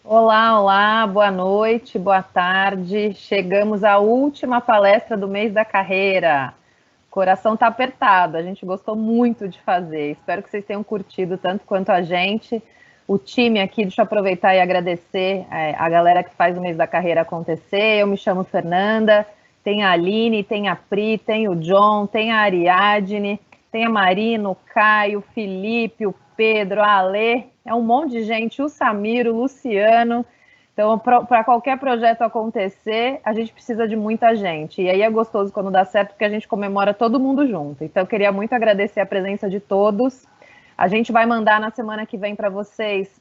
Olá, olá, boa noite, boa tarde. Chegamos à última palestra do mês da carreira. O coração está apertado, a gente gostou muito de fazer. Espero que vocês tenham curtido tanto quanto a gente. O time aqui, deixa eu aproveitar e agradecer a galera que faz o mês da carreira acontecer. Eu me chamo Fernanda, tem a Aline, tem a Pri, tem o John, tem a Ariadne, tem a Marina, o Caio, o Felipe, o Pedro, a Alê, é um monte de gente, o Samir, o Luciano. Então, para qualquer projeto acontecer, a gente precisa de muita gente. E aí é gostoso quando dá certo, porque a gente comemora todo mundo junto. Então, eu queria muito agradecer a presença de todos. A gente vai mandar na semana que vem para vocês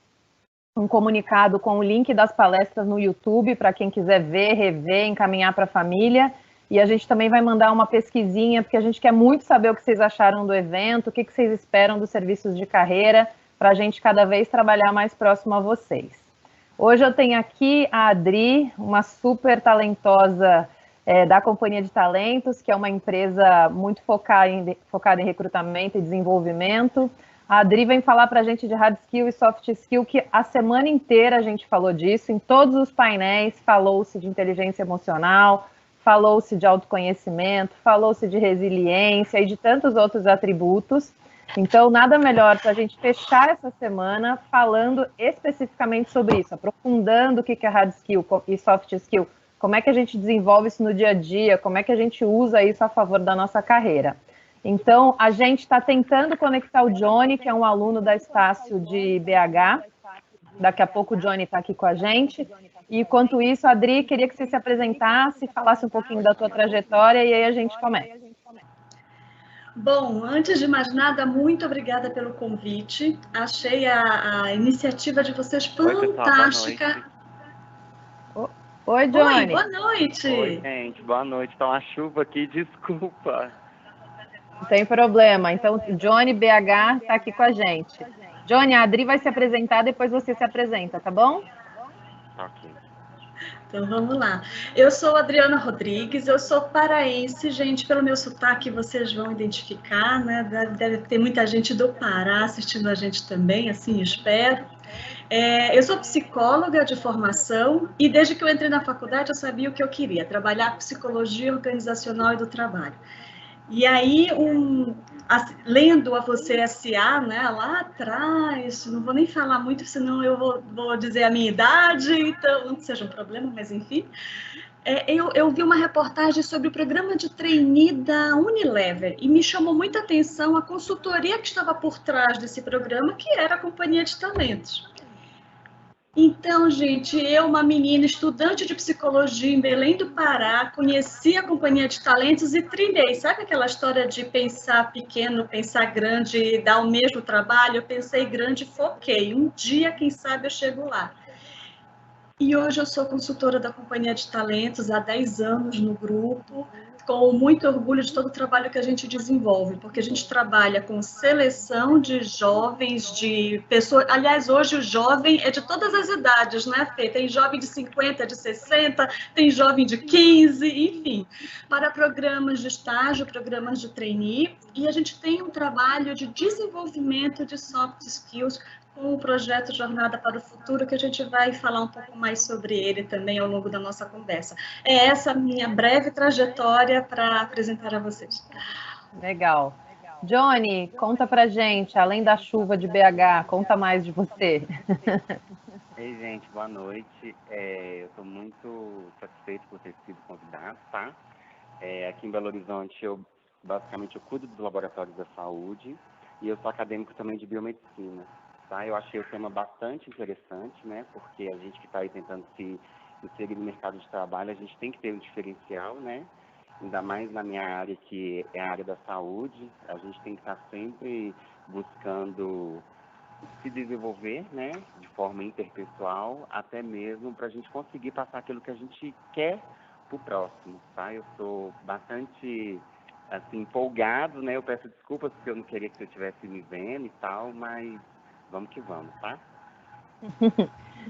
um comunicado com o link das palestras no YouTube, para quem quiser ver, rever, encaminhar para a família. E a gente também vai mandar uma pesquisinha, porque a gente quer muito saber o que vocês acharam do evento, o que vocês esperam dos serviços de carreira, para a gente cada vez trabalhar mais próximo a vocês. Hoje eu tenho aqui a Adri, uma super talentosa da Companhia de Talentos, que é uma empresa muito focada em recrutamento e desenvolvimento. A Adri vem falar para a gente de hard skill e soft skill, que a semana inteira a gente falou disso, em todos os painéis falou-se de inteligência emocional, falou-se de autoconhecimento, falou-se de resiliência e de tantos outros atributos. Então, nada melhor para a gente fechar essa semana falando especificamente sobre isso, aprofundando o que é hard skill e soft skill, como é que a gente desenvolve isso no dia a dia, como é que a gente usa isso a favor da nossa carreira. Então, a gente está tentando conectar o Johnny, que é um aluno da Estácio de BH. Daqui a pouco o Johnny está aqui com a gente. E, enquanto isso, Adri, queria que você se apresentasse, falasse um pouquinho da tua trajetória e aí a gente começa. Bom, antes de mais nada, muito obrigada pelo convite. Achei a iniciativa de vocês fantástica. Oi, Johnny. Oi, boa noite. Oi, gente, boa noite. Tá uma chuva aqui, desculpa. Não tem problema. Então, Johnny BH está aqui com a gente. Johnny, a Adri vai se apresentar, depois você se apresenta, tá bom? Ok. Então, vamos lá. Eu sou Adriana Rodrigues, eu sou paraense, gente, pelo meu sotaque vocês vão identificar, né? Deve ter muita gente do Pará assistindo a gente também, assim espero. Eu sou psicóloga de formação e desde que eu entrei na faculdade eu sabia o que eu queria, trabalhar psicologia organizacional e do trabalho. E aí, lendo a Você S.A., né, lá atrás, não vou nem falar muito, senão eu vou dizer a minha idade, então não seja um problema, mas enfim. Eu vi uma reportagem sobre o programa de trainee da Unilever e me chamou muita atenção a consultoria que estava por trás desse programa, que era a Companhia de Talentos. Então, gente, eu, uma menina estudante de psicologia em Belém do Pará, conheci a Companhia de Talentos e trilhei. Sabe aquela história de pensar pequeno, pensar grande e dar o mesmo trabalho? Eu pensei grande e foquei. Um dia, quem sabe, eu chego lá. E hoje eu sou consultora da Companhia de Talentos há 10 anos no grupo, com muito orgulho de todo o trabalho que a gente desenvolve, porque a gente trabalha com seleção de jovens, de pessoas... Aliás, hoje o jovem é de todas as idades, né, Fê? Tem jovem de 50, de 60, tem jovem de 15, enfim, para programas de estágio, programas de trainee, e a gente tem um trabalho de desenvolvimento de soft skills com o projeto Jornada para o Futuro, que a gente vai falar um pouco mais sobre ele também ao longo da nossa conversa. É essa minha breve trajetória para apresentar a vocês. Legal. Johnny, conta pra gente, além da chuva de BH, conta mais de você. Ei, gente, boa noite. Eu estou muito satisfeito por ter sido convidado, tá? Aqui em Belo Horizonte, eu cuido dos laboratórios da saúde e eu sou acadêmico também de biomedicina. Tá? Eu achei o tema bastante interessante, né? Porque a gente que está aí tentando se inserir no mercado de trabalho, a gente tem que ter um diferencial, né? Ainda mais na minha área, que é a área da saúde, a gente tem que estar sempre buscando se desenvolver, né? De forma interpessoal, até mesmo para a gente conseguir passar aquilo que a gente quer para o próximo, tá? Eu sou bastante, assim, empolgado, né? Eu peço desculpas porque eu não queria que você estivesse me vendo e tal, mas vamos que vamos, tá?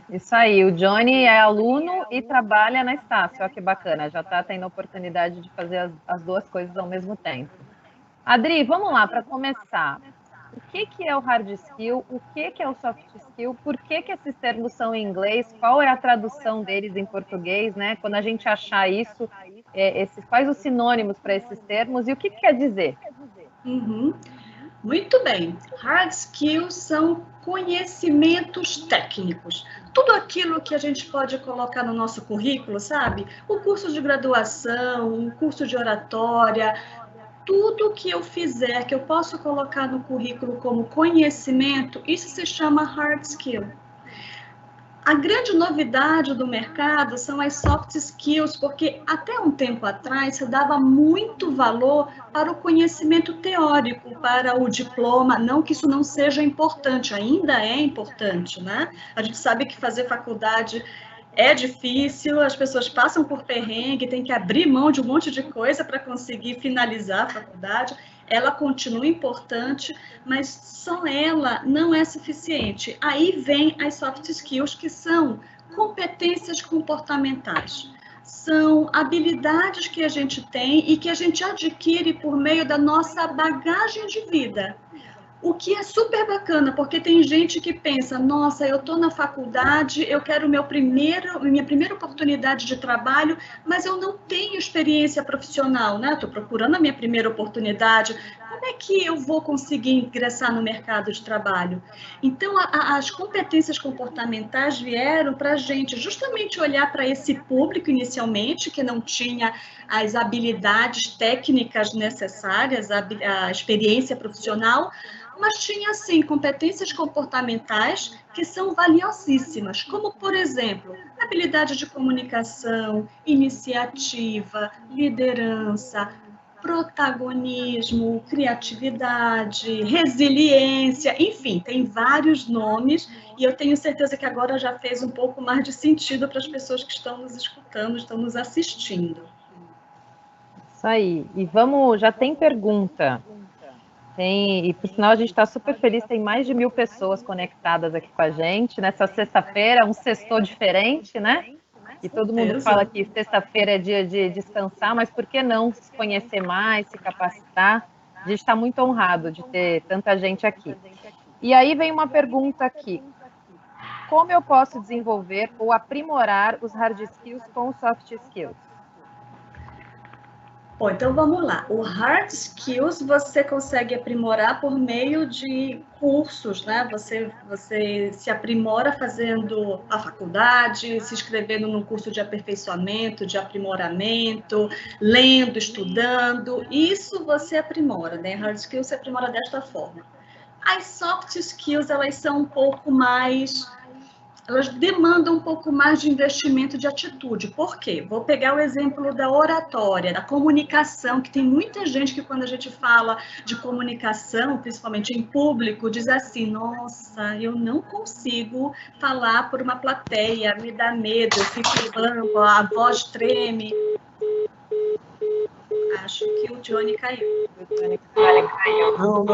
Isso aí, o Johnny é aluno e trabalha na Estácio, olha que bacana, já está tendo a oportunidade de fazer as duas coisas ao mesmo tempo. Adri, vamos lá, para começar. O que é o hard skill, o que é o soft skill, por que esses termos são em inglês, qual é a tradução deles em português, né? Quando a gente achar isso, quais os sinônimos para esses termos e o que quer dizer? Uhum. Muito bem. Hard skills são conhecimentos técnicos. Tudo aquilo que a gente pode colocar no nosso currículo, sabe? O curso de graduação, um curso de oratória, tudo que eu fizer, que eu posso colocar no currículo como conhecimento, isso se chama hard skill. A grande novidade do mercado são as soft skills, porque até um tempo atrás se dava muito valor para o conhecimento teórico, para o diploma, não que isso não seja importante, ainda é importante, né? A gente sabe que fazer faculdade é difícil, as pessoas passam por perrengue, tem que abrir mão de um monte de coisa para conseguir finalizar a faculdade. Ela continua importante, mas só ela não é suficiente. Aí vem as soft skills, que são competências comportamentais. São habilidades que a gente tem e que a gente adquire por meio da nossa bagagem de vida. O que é super bacana, porque tem gente que pensa, nossa, eu estou na faculdade, eu quero minha primeira oportunidade de trabalho, mas eu não tenho experiência profissional, né? Estou procurando a minha primeira oportunidade. Como é que eu vou conseguir ingressar no mercado de trabalho? Então, as competências comportamentais vieram para a gente justamente olhar para esse público inicialmente, que não tinha as habilidades técnicas necessárias, a experiência profissional, mas tinha, sim, competências comportamentais que são valiosíssimas, como, por exemplo, habilidade de comunicação, iniciativa, liderança, protagonismo, criatividade, resiliência, enfim, tem vários nomes e eu tenho certeza que agora já fez um pouco mais de sentido para as pessoas que estão nos escutando, estão nos assistindo. Isso aí. E vamos, já tem pergunta. E por sinal a gente está super feliz, tem mais de 1.000 pessoas conectadas aqui com a gente. Nessa sexta-feira, um sextou diferente, né? E todo mundo fala que sexta-feira é dia de descansar, mas por que não se conhecer mais, se capacitar? A gente está muito honrado de ter tanta gente aqui. E aí vem uma pergunta aqui. Como eu posso desenvolver ou aprimorar os hard skills com os soft skills? Bom, então vamos lá. O hard skills você consegue aprimorar por meio de cursos, né? Você se aprimora fazendo a faculdade, se inscrevendo num curso de aperfeiçoamento, de aprimoramento, lendo, estudando. Isso você aprimora, né? Hard skills você aprimora desta forma. As soft skills, elas são um pouco mais... elas demandam um pouco mais de investimento de atitude. Por quê? Vou pegar o exemplo da oratória, da comunicação, que tem muita gente que quando a gente fala de comunicação, principalmente em público, diz assim, nossa, eu não consigo falar por uma plateia, me dá medo, eu fico branco, a voz treme. Acho que o Johnny caiu. Não.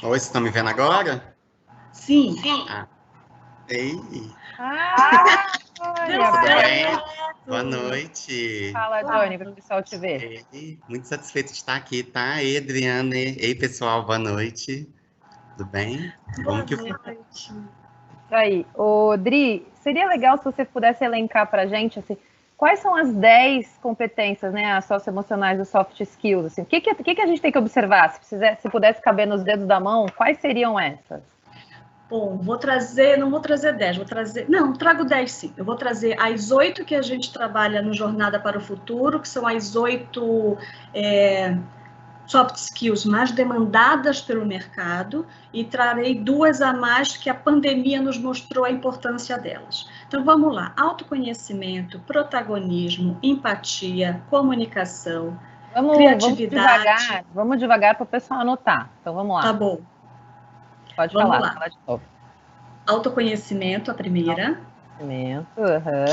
Oi, vocês estão me vendo agora? Sim. Ei. Olha, boa noite. Fala, Johnny, para o pessoal te ver. Muito satisfeito de estar aqui, tá? Ei, Adriana. Ei, pessoal, boa noite. Tudo bem? Boa noite. Isso aí. Ô, Dri, seria legal se você pudesse elencar para a gente, assim, quais são as 10 competências, né, as socioemocionais, os soft skills, assim, o que a gente tem que observar? Se pudesse caber nos dedos da mão, quais seriam essas? Bom, não vou trazer 10, trago 10 sim. Eu vou trazer as 8 que a gente trabalha no Jornada para o Futuro, que são as 8 soft skills mais demandadas pelo mercado, e trarei 2 a mais que a pandemia nos mostrou a importância delas. Então, vamos lá. Autoconhecimento, protagonismo, empatia, comunicação, criatividade. Vamos devagar para o pessoal anotar. Então, vamos lá. Tá bom. Pode falar de novo. Autoconhecimento, a primeira.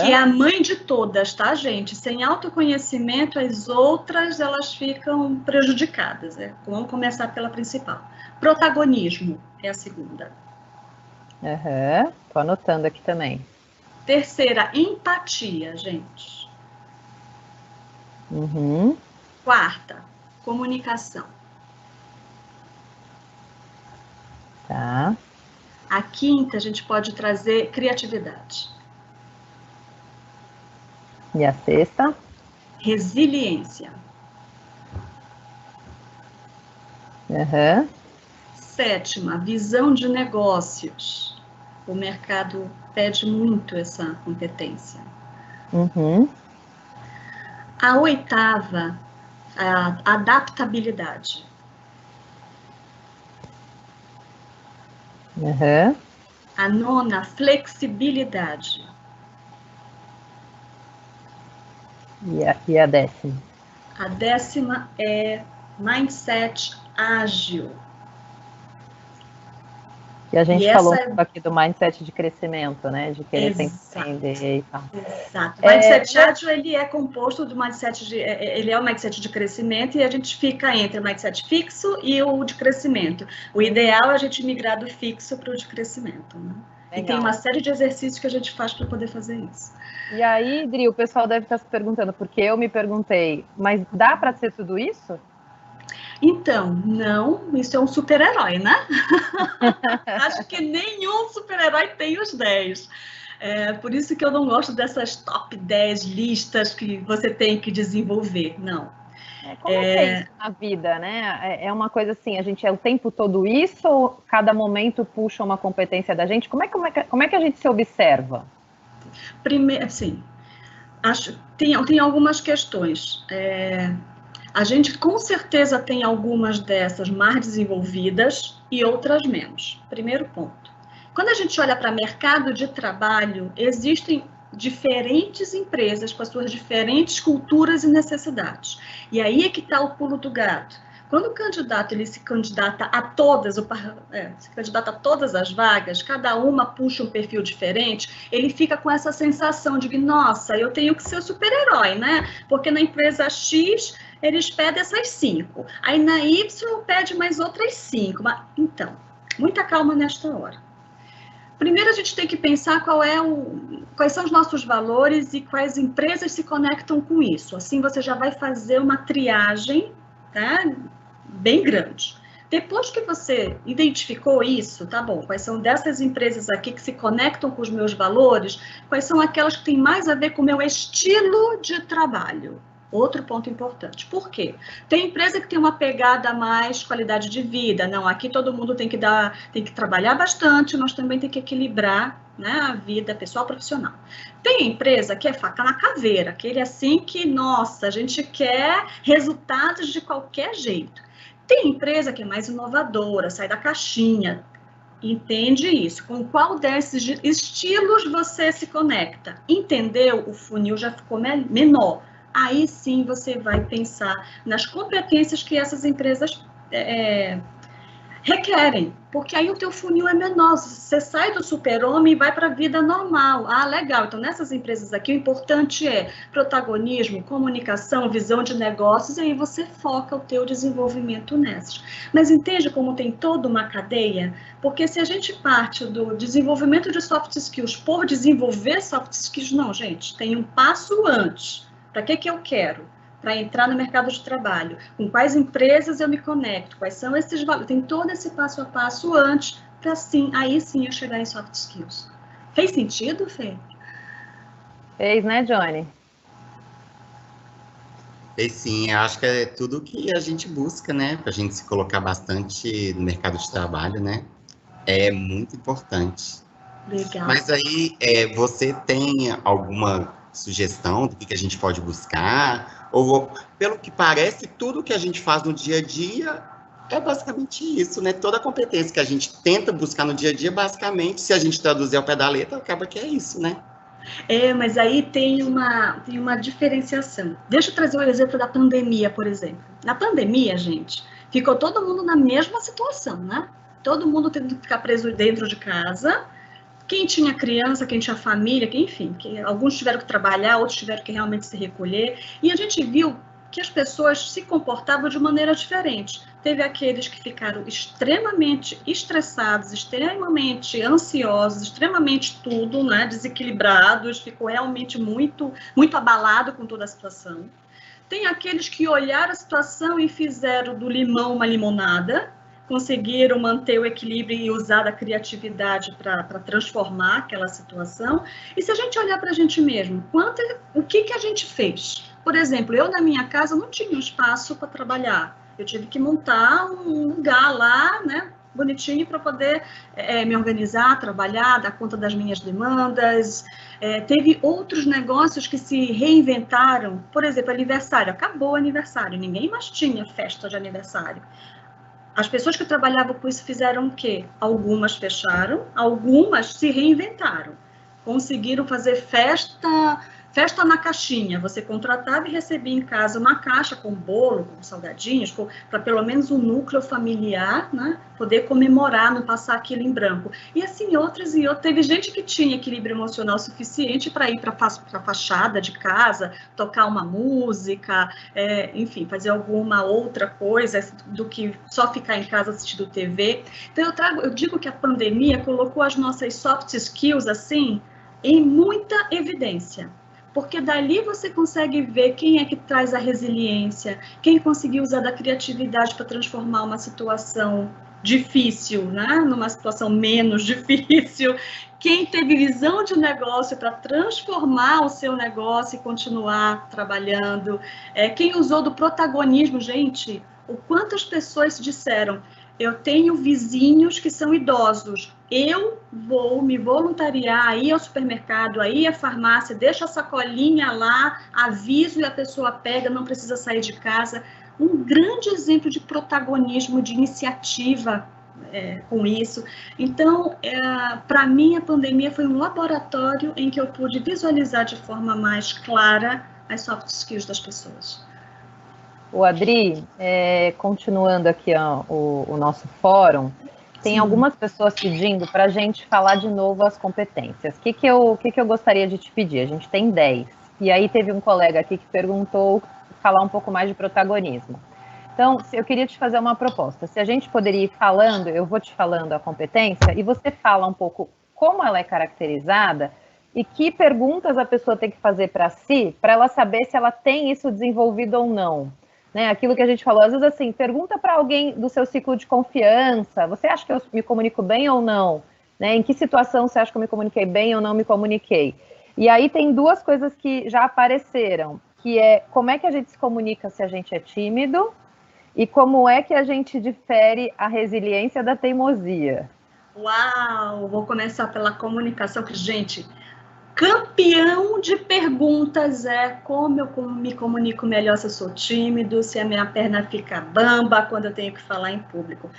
Que é a mãe de todas, tá, gente? Sem autoconhecimento, as outras, elas ficam prejudicadas, né? Vamos começar pela principal. Protagonismo é a segunda. Tô anotando aqui também. Terceira, empatia, gente. Quarta, comunicação. Tá. A quinta, a gente pode trazer criatividade. E a sexta? Resiliência. Uhum. Sétima, visão de negócios. O mercado pede muito essa competência. Uhum. A oitava, a adaptabilidade. Uhum. A nona, flexibilidade. E a décima? A décima é mindset ágil. E a gente E falou essa aqui do mindset de crescimento, né? De querer sempre aprender e tal. Exato. O mindset ágil, ele é composto do mindset ele é o mindset de crescimento e a gente fica entre o mindset fixo e o de crescimento. O ideal é a gente migrar do fixo para o de crescimento, né? E tem uma série de exercícios que a gente faz para poder fazer isso. E aí, Dri, o pessoal deve estar se perguntando, porque eu me perguntei, mas dá para ser tudo isso? Então, não, isso é um super-herói, né? Acho que nenhum super-herói tem os 10. Por isso que eu não gosto dessas top 10 listas que você tem que desenvolver, não. Como é que é isso na vida, né? É uma coisa assim, a gente é o tempo todo isso ou cada momento puxa uma competência da gente? Como é que a gente se observa? Primeiro, assim, tem algumas questões. A gente com certeza tem algumas dessas mais desenvolvidas e outras menos. Primeiro ponto. Quando a gente olha para mercado de trabalho, existem diferentes empresas com as suas diferentes culturas e necessidades. E aí é que está o pulo do gato. Quando o candidato ele se candidata a todas as vagas, cada uma puxa um perfil diferente, ele fica com essa sensação de que, nossa, eu tenho que ser o super-herói, né? Porque na empresa X eles pedem essas 5. Aí na Y pede mais outras 5. Então, muita calma nesta hora. Primeiro a gente tem que pensar quais são os nossos valores e quais empresas se conectam com isso. Assim você já vai fazer uma triagem, tá? Bem grande. Depois que você identificou isso, tá bom, quais são dessas empresas aqui que se conectam com os meus valores, quais são aquelas que têm mais a ver com o meu estilo de trabalho? Outro ponto importante. Por quê? Tem empresa que tem uma pegada mais qualidade de vida. Não, aqui todo mundo tem que trabalhar bastante, mas também tem que equilibrar, né, a vida pessoal e profissional. Tem empresa que é faca na caveira, aquele assim que, nossa, a gente quer resultados de qualquer jeito. Tem empresa que é mais inovadora, sai da caixinha, entende isso. Com qual desses estilos você se conecta? Entendeu? O funil já ficou menor. Aí sim você vai pensar nas competências que essas empresas requerem, porque aí o teu funil é menor, você sai do super-homem e vai para a vida normal. Ah, legal, então nessas empresas aqui o importante é protagonismo, comunicação, visão de negócios, e aí você foca o teu desenvolvimento nessas. Mas entende como tem toda uma cadeia? Porque se a gente parte do desenvolvimento de soft skills por desenvolver soft skills, não, gente, tem um passo antes. Para que eu quero? Para entrar no mercado de trabalho, com quais empresas eu me conecto, quais são esses valores, tem todo esse passo a passo antes, para aí sim eu chegar em soft skills. Fez sentido, Fê? Fez, né, Johnny? Fez sim, eu acho que é tudo que a gente busca, né, para a gente se colocar bastante no mercado de trabalho, né, é muito importante. Legal. Mas aí, você tem alguma sugestão do que a gente pode buscar? Ou, pelo que parece, tudo que a gente faz no dia a dia é basicamente isso, né? Toda a competência que a gente tenta buscar no dia a dia, basicamente, se a gente traduzir ao pé da letra, acaba que é isso, né? Mas aí tem uma diferenciação. Deixa eu trazer o exemplo da pandemia, por exemplo. Na pandemia, gente, ficou todo mundo na mesma situação, né? Todo mundo tendo que ficar preso dentro de casa. Quem tinha criança, quem tinha família, enfim, alguns tiveram que trabalhar, outros tiveram que realmente se recolher, e a gente viu que as pessoas se comportavam de maneira diferente. Teve aqueles que ficaram extremamente estressados, extremamente ansiosos, extremamente tudo, né, desequilibrados, ficou realmente muito, muito abalado com toda a situação. Tem aqueles que olharam a situação e fizeram do limão uma limonada, conseguiram manter o equilíbrio e usar a criatividade para transformar aquela situação. E se a gente olhar para a gente mesmo, o que a gente fez? Por exemplo, eu na minha casa não tinha um espaço para trabalhar. Eu tive que montar um lugar lá, né, bonitinho, para poder me organizar, trabalhar, dar conta das minhas demandas. Teve outros negócios que se reinventaram. Por exemplo, aniversário. Acabou o aniversário. Ninguém mais tinha festa de aniversário. As pessoas que trabalhavam com isso fizeram o quê? Algumas fecharam, algumas se reinventaram. Conseguiram fazer festa na caixinha. Você contratava e recebia em casa uma caixa com bolo, com salgadinhos, para pelo menos o núcleo familiar, né, poder comemorar, não passar aquilo em branco. E assim, outras e outras. Teve gente que tinha equilíbrio emocional suficiente para ir para a fachada de casa, tocar uma música, enfim, fazer alguma outra coisa do que só ficar em casa assistindo TV. Então, eu digo que a pandemia colocou as nossas soft skills, assim, em muita evidência. Porque dali você consegue ver quem é que traz a resiliência, quem conseguiu usar da criatividade para transformar uma situação difícil, né, numa situação menos difícil, quem teve visão de negócio para transformar o seu negócio e continuar trabalhando, quem usou do protagonismo. Gente, o quantas pessoas disseram: eu tenho vizinhos que são idosos, eu vou me voluntariar, aí ao supermercado, aí à farmácia, deixo a sacolinha lá, aviso e a pessoa pega, não precisa sair de casa. Um grande exemplo de protagonismo, de iniciativa com isso. Então, para mim, a pandemia foi um laboratório em que eu pude visualizar de forma mais clara as soft skills das pessoas. O Adri, continuando aqui o nosso fórum, tem algumas pessoas pedindo para a gente falar de novo as competências. O que eu gostaria de te pedir? A gente tem 10. E aí teve um colega aqui que perguntou falar um pouco mais de protagonismo. Então, eu queria te fazer uma proposta. Se a gente poderia ir falando, eu vou te falando a competência, e você fala um pouco como ela é caracterizada e que perguntas a pessoa tem que fazer para si, para ela saber se ela tem isso desenvolvido ou não. Né, aquilo que a gente falou, às vezes assim, pergunta para alguém do seu ciclo de confiança: você acha que eu me comunico bem ou não? Né, em que situação você acha que eu me comuniquei bem ou não me comuniquei? E aí tem duas coisas que já apareceram, que é como é que a gente se comunica se a gente é tímido e como é que a gente difere a resiliência da teimosia. Uau! Vou começar pela comunicação, que, gente, campeão de perguntas como eu me comunico melhor se eu sou tímido, se a minha perna fica bamba quando eu tenho que falar em público.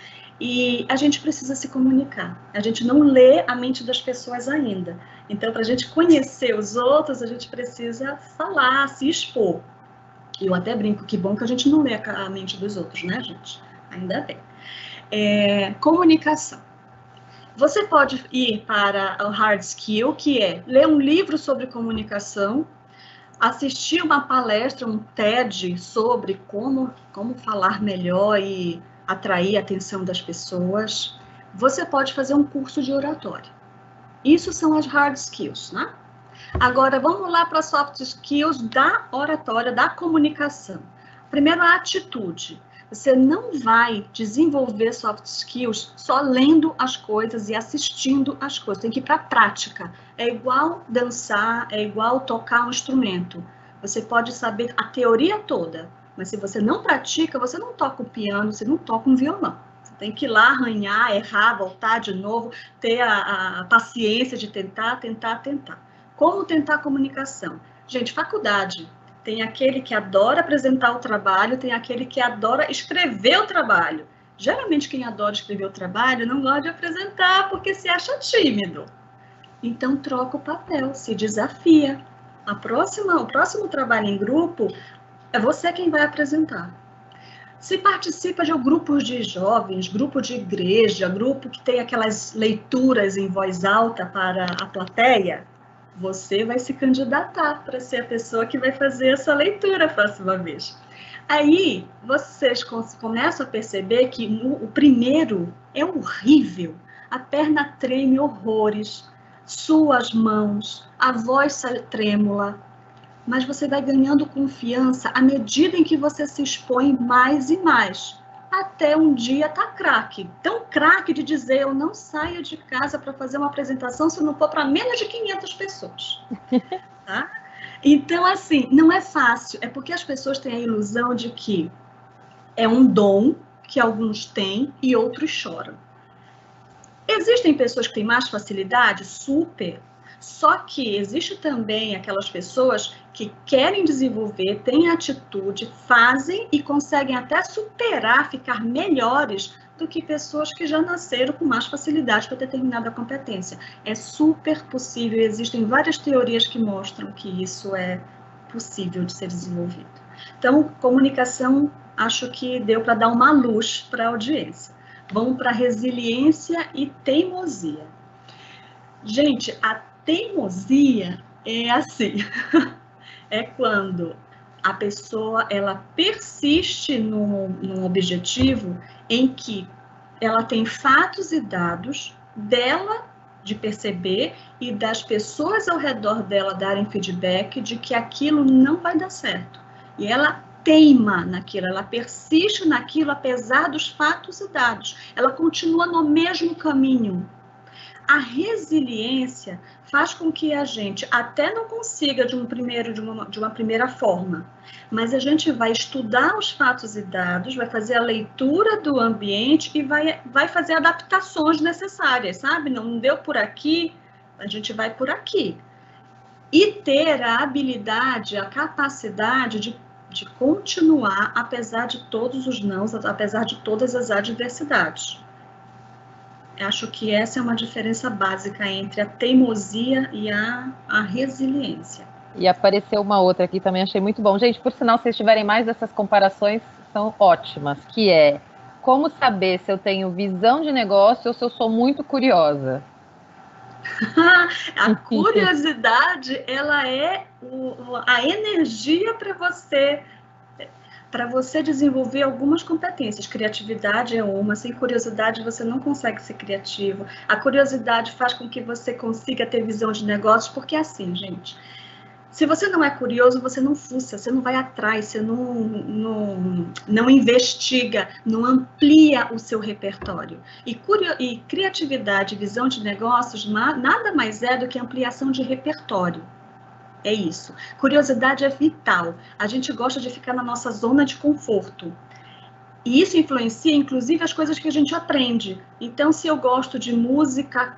E a gente precisa se comunicar. A gente não lê a mente das pessoas ainda. Então, para a gente conhecer os outros, a gente precisa falar, se expor. Eu até brinco, que bom que a gente não lê a mente dos outros, né, gente? Ainda bem. Comunicação. Você pode ir para o hard skill, que é ler um livro sobre comunicação, assistir uma palestra, um TED sobre como falar melhor e atrair a atenção das pessoas. Você pode fazer um curso de oratória. Isso são as hard skills, né? Agora, vamos lá para as soft skills da oratória, da comunicação. Primeiro, a atitude. Você não vai desenvolver soft skills só lendo as coisas e assistindo as coisas. Tem que ir para a prática. É igual dançar, é igual tocar um instrumento. Você pode saber a teoria toda, mas se você não pratica, você não toca o piano, você não toca um violão. Você tem que ir lá, arranhar, errar, voltar de novo, ter a paciência de tentar. Como tentar a comunicação? Gente, faculdade. Tem aquele que adora apresentar o trabalho, tem aquele que adora escrever o trabalho. Geralmente, quem adora escrever o trabalho não gosta de apresentar porque se acha tímido. Então, troca o papel, se desafia. O próximo trabalho em grupo é você quem vai apresentar. Se participa de grupos de jovens, grupo de igreja, grupo que tem aquelas leituras em voz alta para a plateia, você vai se candidatar para ser a pessoa que vai fazer essa leitura a próxima vez. Aí, vocês começam a perceber que o primeiro é horrível. A perna treme horrores, sua as mãos, a voz sai trêmula. Mas você vai ganhando confiança à medida em que você se expõe mais e mais. até um dia tá craque. Tão craque de dizer, eu não saio de casa para fazer uma apresentação se não for para menos de 500 pessoas. Tá? Então, assim, não é fácil. É porque as pessoas têm a ilusão de que é um dom que alguns têm e outros choram. Existem pessoas que têm mais facilidade? Super. Só que existe também aquelas pessoas que querem desenvolver, têm atitude, fazem e conseguem até superar, ficar melhores do que pessoas que já nasceram com mais facilidade para determinada competência. É super possível, existem várias teorias que mostram que isso é possível de ser desenvolvido. Então, comunicação, acho que deu para dar uma luz para a audiência. Vamos para resiliência e teimosia. Gente, a teimosia é assim, é quando a pessoa ela persiste num objetivo em que ela tem fatos e dados dela de perceber e das pessoas ao redor dela darem feedback de que aquilo não vai dar certo. E ela teima naquilo, ela persiste naquilo apesar dos fatos e dados. Ela continua no mesmo caminho. A resiliência faz com que a gente até não consiga de uma primeira forma, mas a gente vai estudar os fatos e dados, vai fazer a leitura do ambiente e vai fazer adaptações necessárias, sabe? Não deu por aqui, a gente vai por aqui. E ter a habilidade, a capacidade de continuar, apesar de todos os nãos, apesar de todas as adversidades. Acho que essa é uma diferença básica entre a teimosia e a resiliência. E apareceu uma outra aqui também, achei muito bom. Gente, por sinal, se vocês tiverem mais dessas comparações, são ótimas, que é como saber se eu tenho visão de negócio ou se eu sou muito curiosa. A curiosidade, ela é a energia para você desenvolver algumas competências. Criatividade é uma, sem curiosidade você não consegue ser criativo. A curiosidade faz com que você consiga ter visão de negócios, porque é assim, gente, se você não é curioso, você não fuça, você não vai atrás, você não investiga, não amplia o seu repertório. E criatividade, visão de negócios, nada mais é do que ampliação de repertório. É isso. Curiosidade é vital. A gente gosta de ficar na nossa zona de conforto. E isso influencia, inclusive, as coisas que a gente aprende. Então, se eu gosto de música,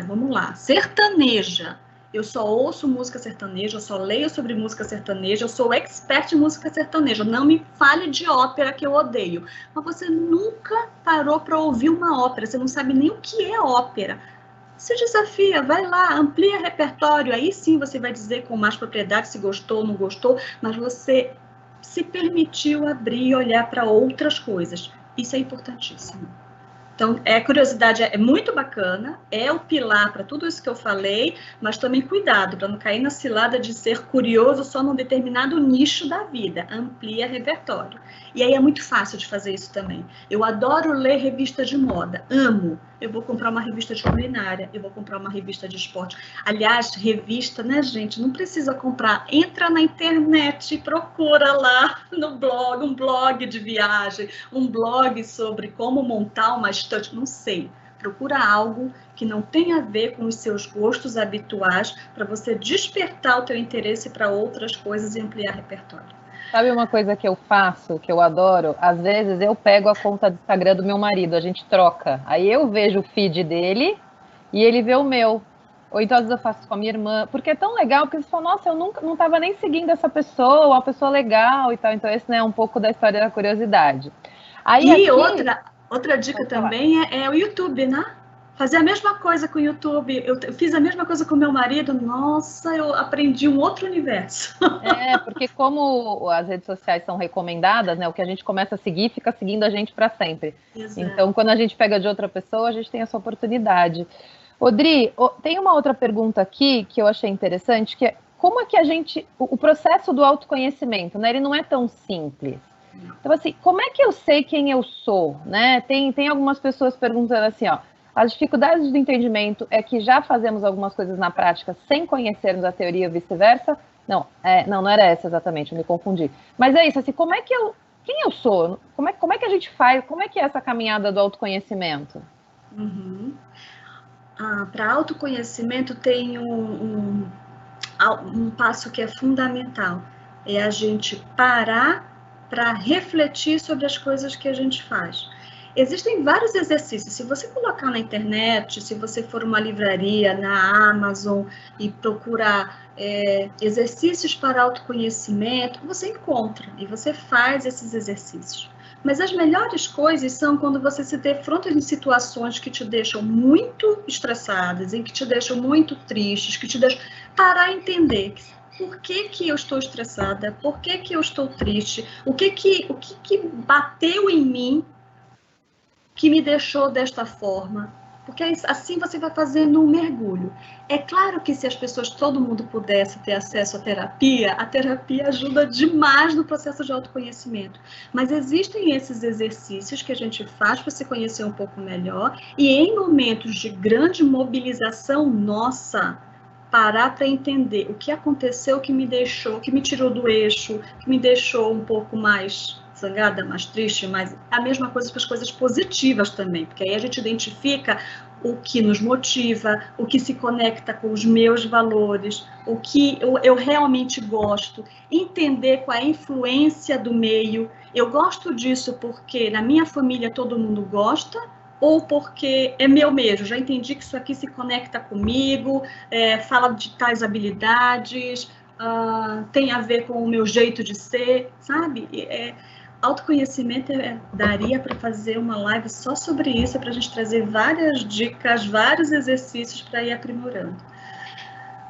vamos lá, sertaneja, eu só ouço música sertaneja, eu só leio sobre música sertaneja, eu sou expert em música sertaneja. Não me fale de ópera, que eu odeio. Mas você nunca parou para ouvir uma ópera, você não sabe nem o que é ópera. Se desafia, vai lá, amplia repertório, aí sim você vai dizer com mais propriedade se gostou ou não gostou, mas você se permitiu abrir e olhar para outras coisas. Isso é importantíssimo. Então, a curiosidade é muito bacana, é o pilar para tudo isso que eu falei, mas também cuidado para não cair na cilada de ser curioso só num determinado nicho da vida. Amplia repertório. E aí é muito fácil de fazer isso também. Eu adoro ler revista de moda, amo. Eu vou comprar uma revista de culinária, eu vou comprar uma revista de esporte. Aliás, revista, né, gente? Não precisa comprar. Entra na internet e procura lá no blog, um blog de viagem, um blog sobre como montar uma estante, não sei. Procura algo que não tenha a ver com os seus gostos habituais para você despertar o teu interesse para outras coisas e ampliar repertório. Sabe uma coisa que eu faço, que eu adoro? Às vezes eu pego a conta do Instagram do meu marido, a gente troca. Aí eu vejo o feed dele e ele vê o meu. Ou então às vezes eu faço com a minha irmã, porque é tão legal, porque você fala, nossa, eu nunca, não estava nem seguindo essa pessoa, uma pessoa legal e tal. Então esse, né, é um pouco da história da curiosidade. Aí, e aqui, outra dica também é o YouTube, né? Fazer a mesma coisa com o YouTube. Eu fiz a mesma coisa com o meu marido. Nossa, eu aprendi um outro universo. Porque como as redes sociais são recomendadas, né? O que a gente começa a seguir, fica seguindo a gente para sempre. Exato. Então, quando a gente pega de outra pessoa, a gente tem essa oportunidade. Odri, tem uma outra pergunta aqui que eu achei interessante, que é como é que a gente... O processo do autoconhecimento, né? Ele não é tão simples. Então, assim, como é que eu sei quem eu sou, né? Tem algumas pessoas perguntando assim, ó, as dificuldades do entendimento é que já fazemos algumas coisas na prática sem conhecermos a teoria e vice-versa? Não era essa exatamente, eu me confundi. Mas é isso, assim, como é que eu quem eu sou? Como é que a gente faz? Como é que é essa caminhada do autoconhecimento? Para autoconhecimento tem um passo que é fundamental, é a gente parar para refletir sobre as coisas que a gente faz. Existem vários exercícios. Se você colocar na internet, se você for uma livraria, na Amazon, e procurar exercícios para autoconhecimento, você encontra e você faz esses exercícios. Mas as melhores coisas são quando você se defronta em situações que te deixam muito estressadas, em que te deixam muito tristes, que te deixam parar e entender por que eu estou estressada, por que eu estou triste, o que bateu em mim que me deixou desta forma, porque assim você vai fazendo um mergulho. É claro que se as pessoas, todo mundo pudesse ter acesso à terapia, a terapia ajuda demais no processo de autoconhecimento, mas existem esses exercícios que a gente faz para se conhecer um pouco melhor, e em momentos de grande mobilização nossa, parar para entender o que aconteceu que me deixou, que me tirou do eixo, que me deixou um pouco mais zangada, mais triste, mas a mesma coisa para as coisas positivas também, porque aí a gente identifica o que nos motiva, o que se conecta com os meus valores, o que eu realmente gosto, entender qual é a influência do meio. Eu gosto disso porque na minha família todo mundo gosta, ou porque é meu mesmo, já entendi que isso aqui se conecta comigo, fala de tais habilidades, tem a ver com o meu jeito de ser, sabe? Autoconhecimento daria para fazer uma live só sobre isso, para a gente trazer várias dicas, vários exercícios para ir aprimorando.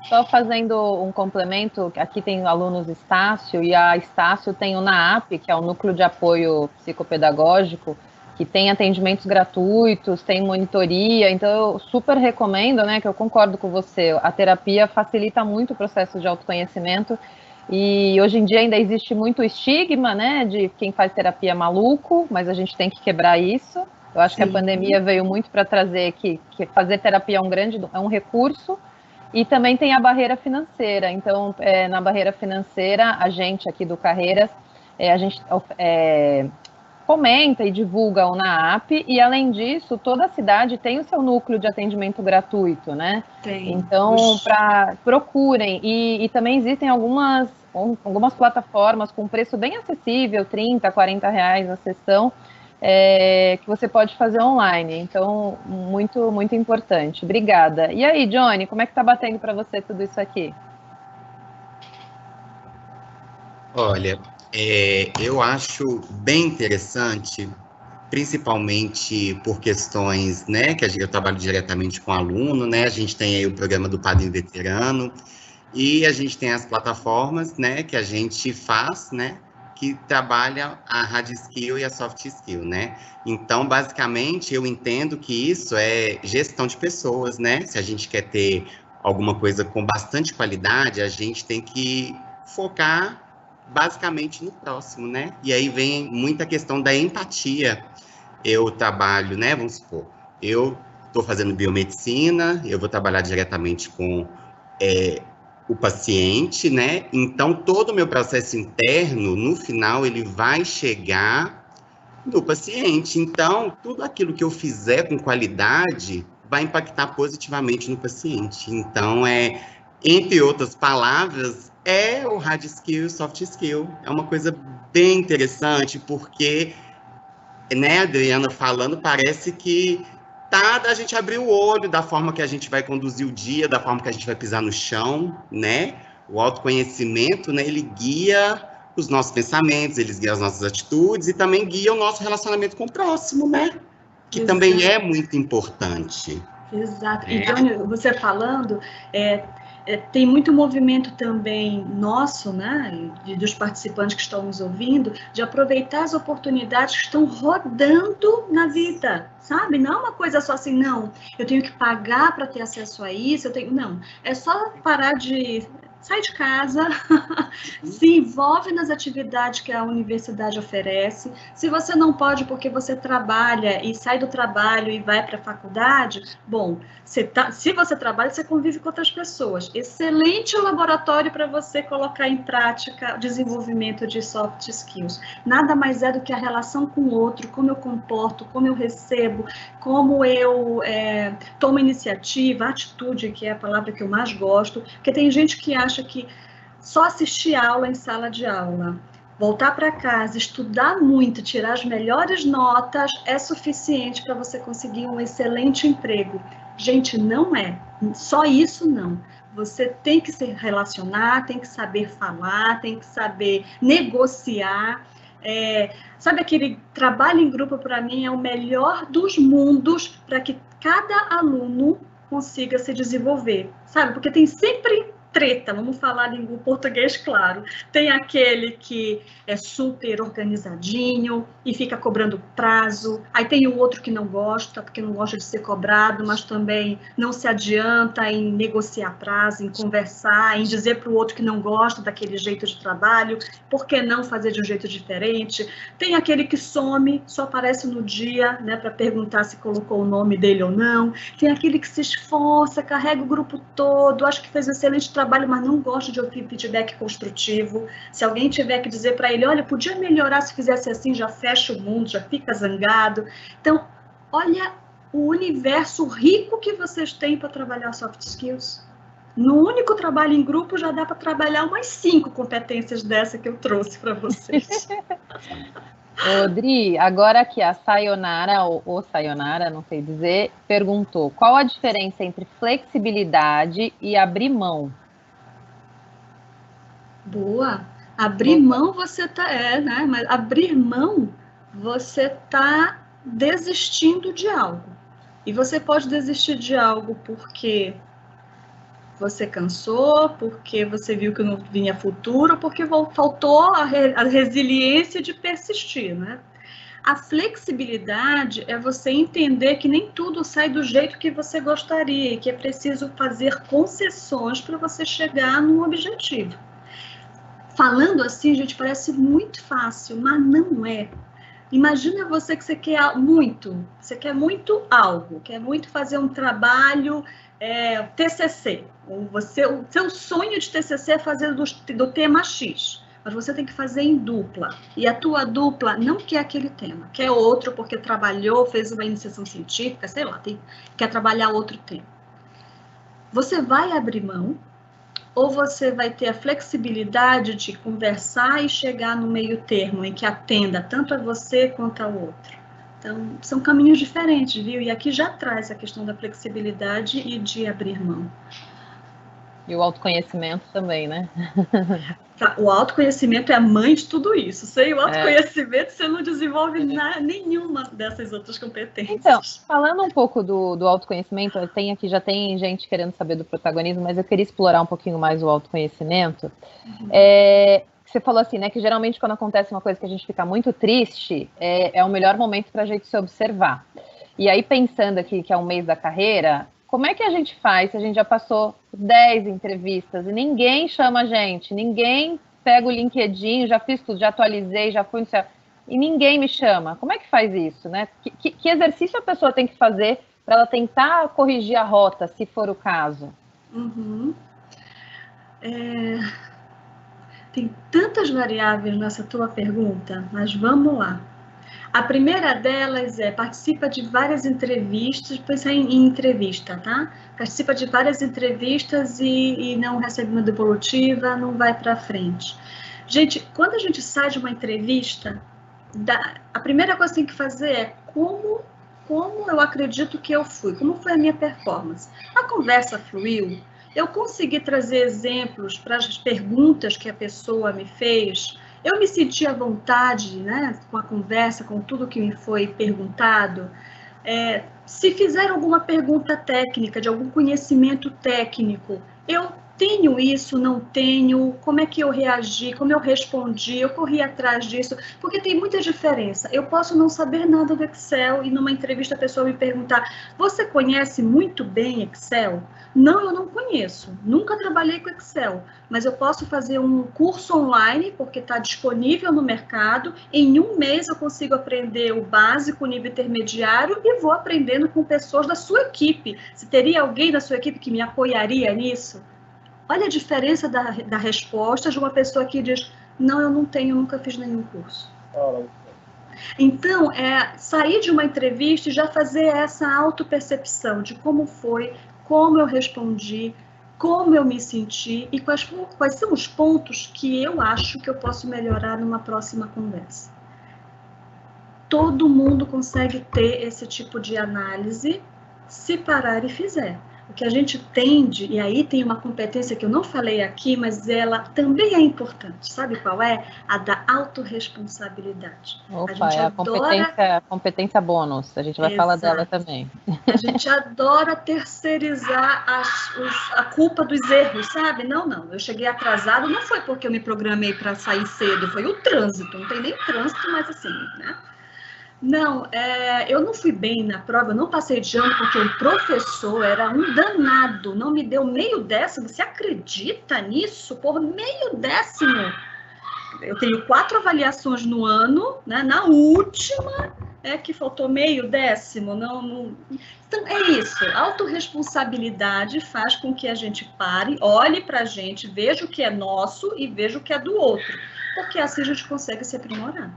Só fazendo um complemento, aqui tem alunos Estácio, e a Estácio tem o NAAP, que é o Núcleo de Apoio Psicopedagógico, que tem atendimentos gratuitos, tem monitoria, então eu super recomendo, né, que eu concordo com você, a terapia facilita muito o processo de autoconhecimento, e hoje em dia ainda existe muito estigma, né, de quem faz terapia maluco, mas a gente tem que quebrar isso. Eu acho que a pandemia veio muito para trazer que fazer terapia é um recurso, e também tem a barreira financeira. Então, na barreira financeira, a gente aqui do Carreiras, a gente comenta e divulga o NAAP, e além disso, toda a cidade tem o seu núcleo de atendimento gratuito, né? Tem. Então, procurem, e também existem algumas plataformas com preço bem acessível, R$30, R$40 a sessão, que você pode fazer online. Então, muito, muito importante. Obrigada. E aí, Johnny, como é que tá batendo para você tudo isso aqui? Olha, eu acho bem interessante, principalmente por questões, né, que eu trabalho diretamente com aluno, né, a gente tem aí o programa do Padrinho Veterano, e a gente tem as plataformas, né, que a gente faz, né, que trabalha a hard skill e a soft skill, né. Então, basicamente, eu entendo que isso é gestão de pessoas, né, se a gente quer ter alguma coisa com bastante qualidade, a gente tem que focar basicamente no próximo, né? E aí vem muita questão da empatia. Eu trabalho, né? Vamos supor, eu estou fazendo biomedicina, eu vou trabalhar diretamente com o paciente, né? Então, todo o meu processo interno, no final, ele vai chegar no paciente. Então, tudo aquilo que eu fizer com qualidade vai impactar positivamente no paciente. Então, entre outras palavras, o hard skill e o soft skill. É uma coisa bem interessante, porque, né, Adriana falando, parece que a gente abrir o olho da forma que a gente vai conduzir o dia, da forma que a gente vai pisar no chão, né? O autoconhecimento, né, ele guia os nossos pensamentos, ele guia as nossas atitudes e também guia o nosso relacionamento com o próximo, né? Que também é muito importante. Exato. E, Johnny, você falando, tem muito movimento também nosso, né, dos participantes que estão nos ouvindo, de aproveitar as oportunidades que estão rodando na vida, sabe? Não é uma coisa só assim, não, eu tenho que pagar para ter acesso a isso, não, é só parar de sai de casa, se envolve nas atividades que a universidade oferece. Se você não pode porque você trabalha e sai do trabalho e vai para a faculdade, bom, se você trabalha, você convive com outras pessoas. Excelente laboratório para você colocar em prática o desenvolvimento de soft skills. Nada mais é do que a relação com o outro, como eu comporto, como eu recebo, como eu tomo iniciativa, atitude, que é a palavra que eu mais gosto, porque tem gente que acha que só assistir aula em sala de aula, voltar para casa, estudar muito, tirar as melhores notas é suficiente para você conseguir um excelente emprego. Gente, não é. Só isso não. Você tem que se relacionar, tem que saber falar, tem que saber negociar. Sabe, aquele trabalho em grupo, para mim, é o melhor dos mundos para que cada aluno consiga se desenvolver, sabe? Porque tem sempre treta, vamos falar em português claro. Tem aquele que é super organizadinho e fica cobrando prazo, aí tem o outro que não gosta, porque não gosta de ser cobrado, mas também não se adianta em negociar prazo, em conversar, em dizer para o outro que não gosta daquele jeito de trabalho, por que não fazer de um jeito diferente? Tem aquele que some, só aparece no dia, né, para perguntar se colocou o nome dele ou não. Tem aquele que se esforça, carrega o grupo todo, acho que fez um excelente trabalho, mas não gosta de ouvir feedback construtivo. Se alguém tiver que dizer para ele, olha, podia melhorar se fizesse assim, já fecha o mundo, já fica zangado. Então, olha o universo rico que vocês têm para trabalhar soft skills. No único trabalho em grupo já dá para trabalhar umas 5 competências dessa que eu trouxe para vocês. Dri, agora aqui a Sayonara, ou Sayonara, não sei dizer, perguntou, qual a diferença entre flexibilidade e abrir mão? Boa. Abrir mão você tá, né? Mas abrir mão você tá desistindo de algo. E você pode desistir de algo porque você cansou, porque você viu que não vinha futuro, porque faltou a resiliência de persistir, né? A flexibilidade é você entender que nem tudo sai do jeito que você gostaria e que é preciso fazer concessões para você chegar no objetivo. Falando assim, gente, parece muito fácil, mas não é. Imagina você que você quer muito algo, quer muito fazer um trabalho TCC. O seu sonho de TCC é fazer do tema X, mas você tem que fazer em dupla. E a tua dupla não quer aquele tema, quer outro porque trabalhou, fez uma iniciação científica, sei lá, quer trabalhar outro tema. Você vai abrir mão, ou você vai ter a flexibilidade de conversar e chegar no meio termo, em que atenda tanto a você quanto ao outro. Então, são caminhos diferentes, viu? E aqui já traz a questão da flexibilidade e de abrir mão. E o autoconhecimento também, né? O autoconhecimento é a mãe de tudo isso. Sem o autoconhecimento, você não desenvolve nenhuma dessas outras competências. Então, falando um pouco do autoconhecimento, já tem gente querendo saber do protagonismo, mas eu queria explorar um pouquinho mais o autoconhecimento. Você falou assim, né, que geralmente quando acontece uma coisa que a gente fica muito triste, é o melhor momento para a gente se observar. E aí, pensando aqui que é um mês da carreira, como é que a gente faz se a gente já passou 10 entrevistas e ninguém chama a gente, ninguém pega o LinkedIn, já fiz tudo, já atualizei, já fui no céu, e ninguém me chama? Como é que faz isso, né? Que exercício a pessoa tem que fazer para ela tentar corrigir a rota, se for o caso? Tem tantas variáveis nessa tua pergunta, mas vamos lá. A primeira delas participa de várias entrevistas, pensa em entrevista, tá? Participa de várias entrevistas e não recebe uma devolutiva, não vai para frente. Gente, quando a gente sai de uma entrevista, a primeira coisa que tem que fazer é como eu acredito que eu fui, como foi a minha performance. A conversa fluiu, eu consegui trazer exemplos para as perguntas que a pessoa me fez. Eu me senti à vontade, né, com a conversa, com tudo que me foi perguntado. Se fizer alguma pergunta técnica, de algum conhecimento técnico, eu tenho isso, não tenho, como é que eu reagi, como eu respondi, eu corri atrás disso, porque tem muita diferença. Eu posso não saber nada do Excel e numa entrevista a pessoa me perguntar, você conhece muito bem Excel? Não, eu não conheço, nunca trabalhei com Excel, mas eu posso fazer um curso online, porque está disponível no mercado, em um mês eu consigo aprender o básico, o nível intermediário, e vou aprendendo com pessoas da sua equipe. Se teria alguém da sua equipe que me apoiaria nisso? Olha a diferença da resposta de uma pessoa que diz, não, eu não tenho, nunca fiz nenhum curso. Então, sair de uma entrevista e já fazer essa autopercepção de como foi, como eu respondi, como eu me senti e quais são os pontos que eu acho que eu posso melhorar numa próxima conversa. Todo mundo consegue ter esse tipo de análise se parar e fizer. O que a gente tende, e aí tem uma competência que eu não falei aqui, mas ela também é importante. Sabe qual é? A da autorresponsabilidade. Opa, a gente a competência bônus. A gente vai falar dela também. A gente adora terceirizar a culpa dos erros, sabe? Não. Eu cheguei atrasado, não foi porque eu me programei para sair cedo, foi o trânsito. Não tem nem trânsito, mas assim, né? Não, eu não fui bem na prova, eu não passei de ano porque o professor era um danado, não me deu meio décimo. Você acredita nisso? Por meio décimo. Eu tenho 4 avaliações no ano, né? Na última que faltou meio décimo. Então, é isso. A autorresponsabilidade faz com que a gente pare, olhe para a gente, veja o que é nosso e veja o que é do outro. Porque assim a gente consegue se aprimorar.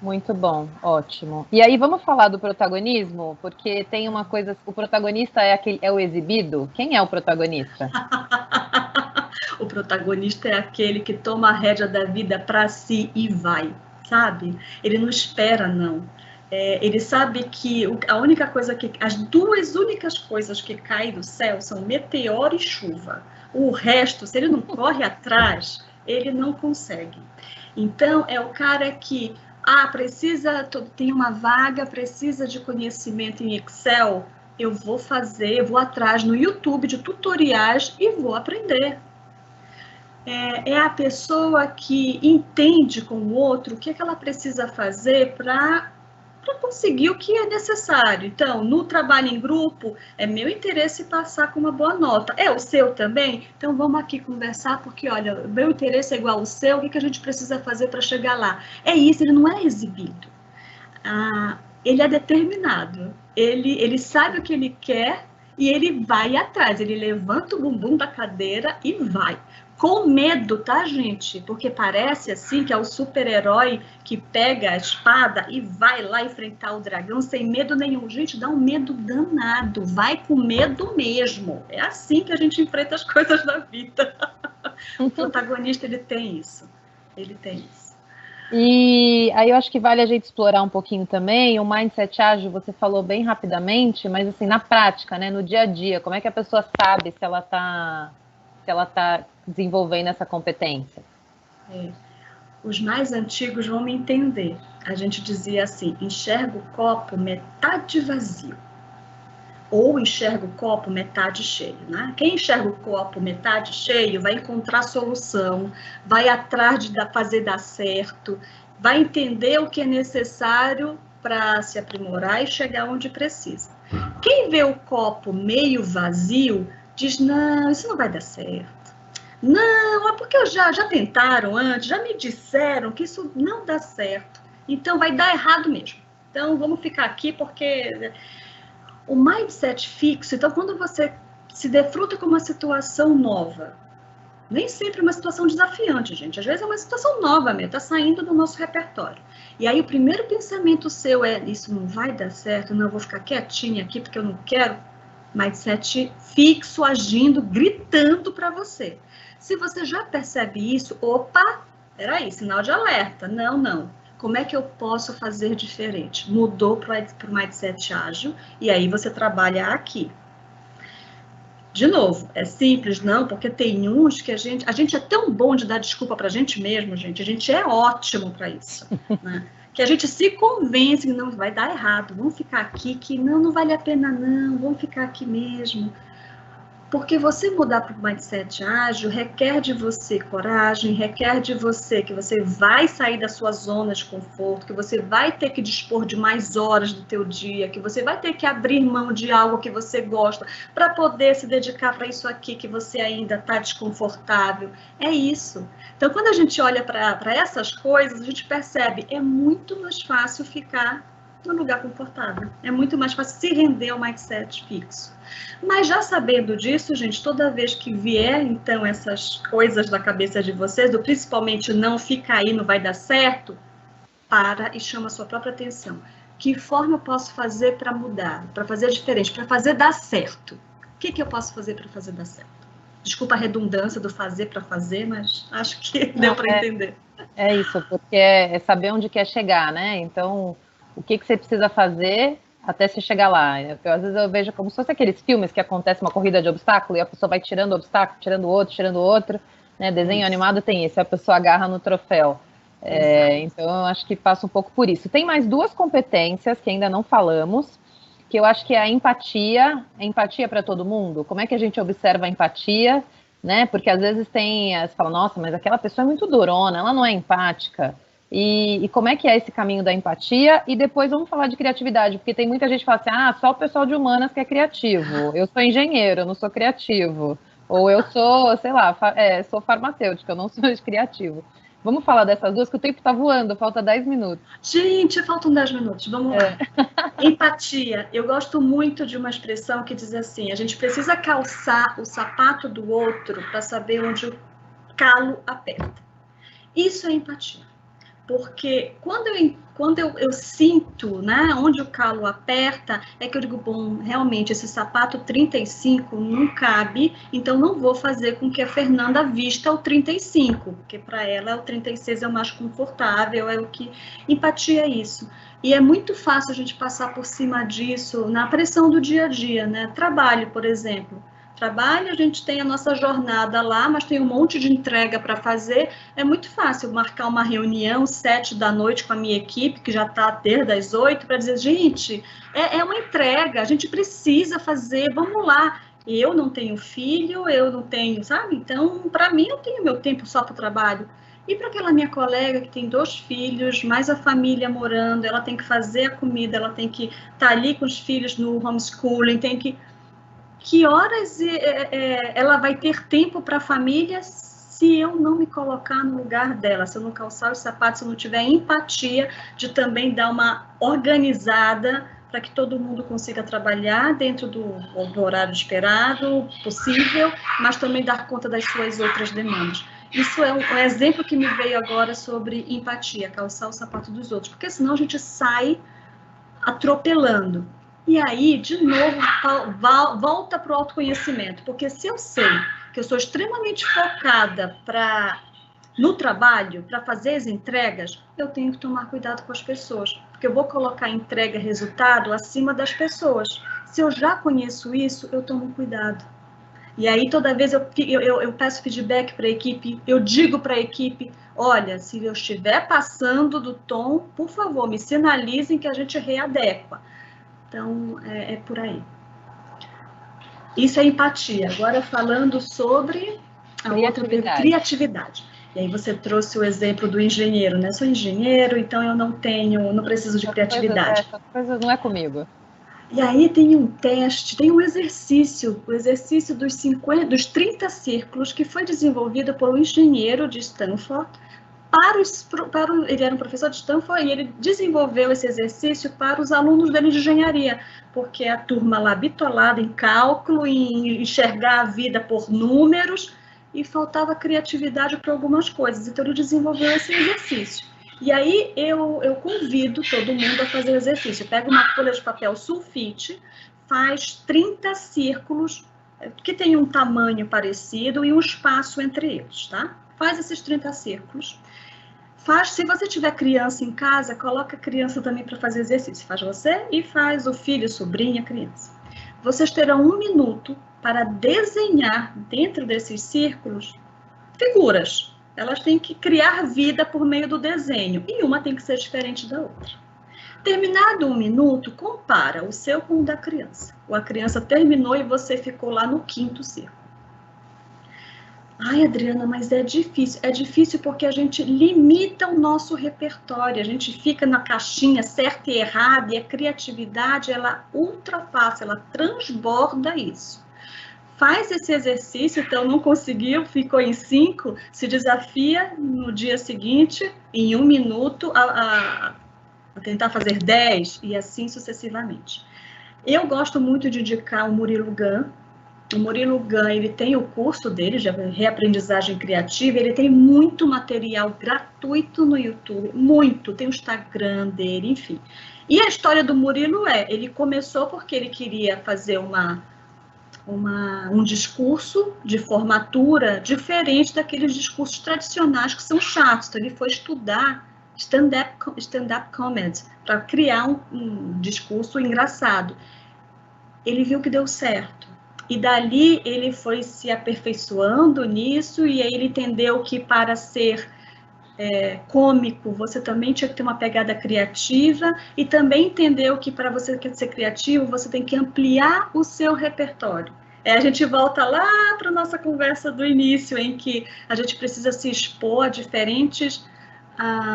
Muito bom, ótimo. E aí vamos falar do protagonismo, porque tem uma coisa, o protagonista é o exibido? Quem é o protagonista? O protagonista é aquele que toma a rédea da vida para si e vai, sabe? Ele não espera, não. Ele sabe que as 2 únicas coisas que caem do céu são meteoro e chuva. O resto, se ele não corre atrás, ele não consegue. Então, é o cara que tem uma vaga, precisa de conhecimento em Excel, eu vou atrás no YouTube de tutoriais e vou aprender. É a pessoa que entende com o outro o que ela precisa fazer para conseguir o que é necessário. Então, no trabalho em grupo, é meu interesse passar com uma boa nota. É o seu também? Então, vamos aqui conversar, porque, olha, meu interesse é igual ao seu, o que a gente precisa fazer para chegar lá? É isso, ele não é exibido. Ele é determinado. Ele sabe o que ele quer e ele vai atrás. Ele levanta o bumbum da cadeira e vai. Com medo, tá, gente? Porque parece assim que é o super-herói que pega a espada e vai lá enfrentar o dragão sem medo nenhum. Gente, dá um medo danado. Vai com medo mesmo. É assim que a gente enfrenta as coisas da vida. O protagonista, ele tem isso. Ele tem isso. E aí eu acho que vale a gente explorar um pouquinho também. O mindset ágil, você falou bem rapidamente, mas assim, na prática, né, no dia a dia, como é que a pessoa sabe se ela tá desenvolvendo essa competência? Os mais antigos vão me entender. A gente dizia assim, enxerga o copo metade vazio. Ou enxerga o copo metade cheio, né? Quem enxerga o copo metade cheio vai encontrar solução, vai atrás de fazer dar certo, vai entender o que é necessário para se aprimorar e chegar onde precisa. Quem vê o copo meio vazio, diz, não, isso não vai dar certo. Não, é porque já tentaram antes, já me disseram que isso não dá certo. Então, vai dar errado mesmo. Então, vamos ficar aqui porque o mindset fixo, então, quando você se defruta com uma situação nova, nem sempre é uma situação desafiante, gente. Às vezes é uma situação nova mesmo, está saindo do nosso repertório. E aí, o primeiro pensamento seu é, isso não vai dar certo, não, eu vou ficar quietinha aqui porque eu não quero. Mindset fixo, agindo, gritando para você. Se você já percebe isso, opa, peraí, sinal de alerta. Não. Como é que eu posso fazer diferente? Mudou para o mindset ágil e aí você trabalha aqui. De novo, é simples, não, porque tem uns que a gente é tão bom de dar desculpa para a gente mesmo, gente. A gente é ótimo para isso, né? Que a gente se convence que não vai dar errado. Vamos ficar aqui, que não vale a pena não, vamos ficar aqui mesmo. Porque você mudar para o mindset ágil requer de você coragem, requer de você que você vai sair da sua zona de conforto, que você vai ter que dispor de mais horas do teu dia, que você vai ter que abrir mão de algo que você gosta para poder se dedicar para isso aqui que você ainda está desconfortável. É isso. Então, quando a gente olha para essas coisas, a gente percebe, é muito mais fácil ficar no lugar confortável. É muito mais fácil se render ao mindset fixo. Mas já sabendo disso, gente, toda vez que vier, então, essas coisas da cabeça de vocês, do principalmente não fica aí, não vai dar certo, para e chama a sua própria atenção. Que forma eu posso fazer para mudar, para fazer diferente, para fazer dar certo? O que eu posso fazer para fazer dar certo? Desculpa a redundância do fazer para fazer, mas acho que deu para entender. É isso, porque é saber onde quer chegar, né? Então, o que você precisa fazer até se chegar lá. Às vezes eu vejo como se fosse aqueles filmes que acontece uma corrida de obstáculo e a pessoa vai tirando o obstáculo, tirando outro, né? Desenho animado tem isso, a pessoa agarra no troféu. Então, eu acho que passa um pouco por isso. Tem mais 2 competências que ainda não falamos, que eu acho que é a empatia para todo mundo. Como é que a gente observa a empatia, né? Porque às vezes você fala, nossa, mas aquela pessoa é muito durona, ela não é empática. E como é que é esse caminho da empatia? E depois vamos falar de criatividade, porque tem muita gente que fala assim, só o pessoal de humanas que é criativo. Eu sou engenheiro, eu não sou criativo. Ou eu sou, sei lá, sou farmacêutica, eu não sou criativo. Vamos falar dessas 2, que o tempo está voando, falta 10 minutos. Gente, faltam 10 minutos, vamos lá. Empatia. Eu gosto muito de uma expressão que diz assim, a gente precisa calçar o sapato do outro para saber onde o calo aperta. Isso é empatia. Porque quando eu sinto, né, onde o calo aperta, é que eu digo, bom, realmente esse sapato 35 não cabe, então não vou fazer com que a Fernanda vista o 35, porque para ela o 36 é o mais confortável, é o que... Empatia é isso. E é muito fácil a gente passar por cima disso na pressão do dia a dia, né? Trabalho, por exemplo. Trabalho, a gente tem a nossa jornada lá, mas tem um monte de entrega para fazer. É muito fácil marcar uma reunião 7 da noite com a minha equipe, que já está desde as 8, para dizer, gente, é uma entrega, a gente precisa fazer, vamos lá. Eu não tenho filho, eu não tenho, sabe? Então, para mim, eu tenho meu tempo só para o trabalho. E para aquela minha colega que tem 2 filhos, mais a família morando, ela tem que fazer a comida, ela tem que estar ali com os filhos no homeschooling, tem que... Que horas ela vai ter tempo para a família se eu não me colocar no lugar dela, se eu não calçar os sapatos, se eu não tiver empatia de também dar uma organizada para que todo mundo consiga trabalhar dentro do horário esperado, possível, mas também dar conta das suas outras demandas. Isso é um exemplo que me veio agora sobre empatia, calçar o sapato dos outros, porque senão a gente sai atropelando. E aí, de novo, volta para o autoconhecimento, porque se eu sei que eu sou extremamente focada no trabalho, para fazer as entregas, eu tenho que tomar cuidado com as pessoas, porque eu vou colocar entrega e resultado acima das pessoas. Se eu já conheço isso, eu tomo cuidado. E aí, toda vez eu peço feedback para a equipe, eu digo para a equipe, olha, se eu estiver passando do tom, por favor, me sinalizem que a gente readequa. Então, é por aí. Isso é empatia. Agora, falando sobre a outra criatividade. E aí você trouxe o exemplo do engenheiro, né? Sou engenheiro, então eu não preciso de criatividade. Essas coisas não é comigo. E aí tem um teste, tem um exercício, o exercício dos 30 círculos, que foi desenvolvido por um engenheiro de Stanford, ele era um professor de Stanford e ele desenvolveu esse exercício para os alunos dele de engenharia, porque a turma lá bitolada em cálculo, em enxergar a vida por números, e faltava criatividade para algumas coisas, então ele desenvolveu esse exercício. E aí eu convido todo mundo a fazer o exercício, pega uma folha de papel sulfite, faz 30 círculos, que tem um tamanho parecido e um espaço entre eles, tá? Faz esses 30 círculos. Se você tiver criança em casa, coloca a criança também para fazer exercício. Faz você e faz o filho, sobrinha, criança. Vocês terão 1 minuto para desenhar dentro desses círculos figuras. Elas têm que criar vida por meio do desenho. E uma tem que ser diferente da outra. Terminado 1 minuto, compara o seu com o da criança. A criança terminou e você ficou lá no 5º círculo. Ai, Adriana, mas é difícil. É difícil porque a gente limita o nosso repertório, a gente fica na caixinha certa e errada, e a criatividade, ela ultrapassa, ela transborda isso. Faz esse exercício, então não conseguiu, ficou em 5, se desafia no dia seguinte, em 1 minuto, a tentar fazer 10, e assim sucessivamente. Eu gosto muito de indicar o Murilo Gun. O Murilo Gun, ele tem o curso dele, de reaprendizagem criativa, ele tem muito material gratuito no YouTube, muito, tem o Instagram dele, enfim. E a história do Murilo ele começou porque ele queria fazer um discurso de formatura diferente daqueles discursos tradicionais que são chatos. Então, ele foi estudar stand-up comedy para criar um discurso engraçado. Ele viu que deu certo. E dali ele foi se aperfeiçoando nisso, e aí ele entendeu que para ser cômico, você também tinha que ter uma pegada criativa, e também entendeu que para você ser criativo, você tem que ampliar o seu repertório. A gente volta lá para a nossa conversa do início, em que a gente precisa se expor a diferentes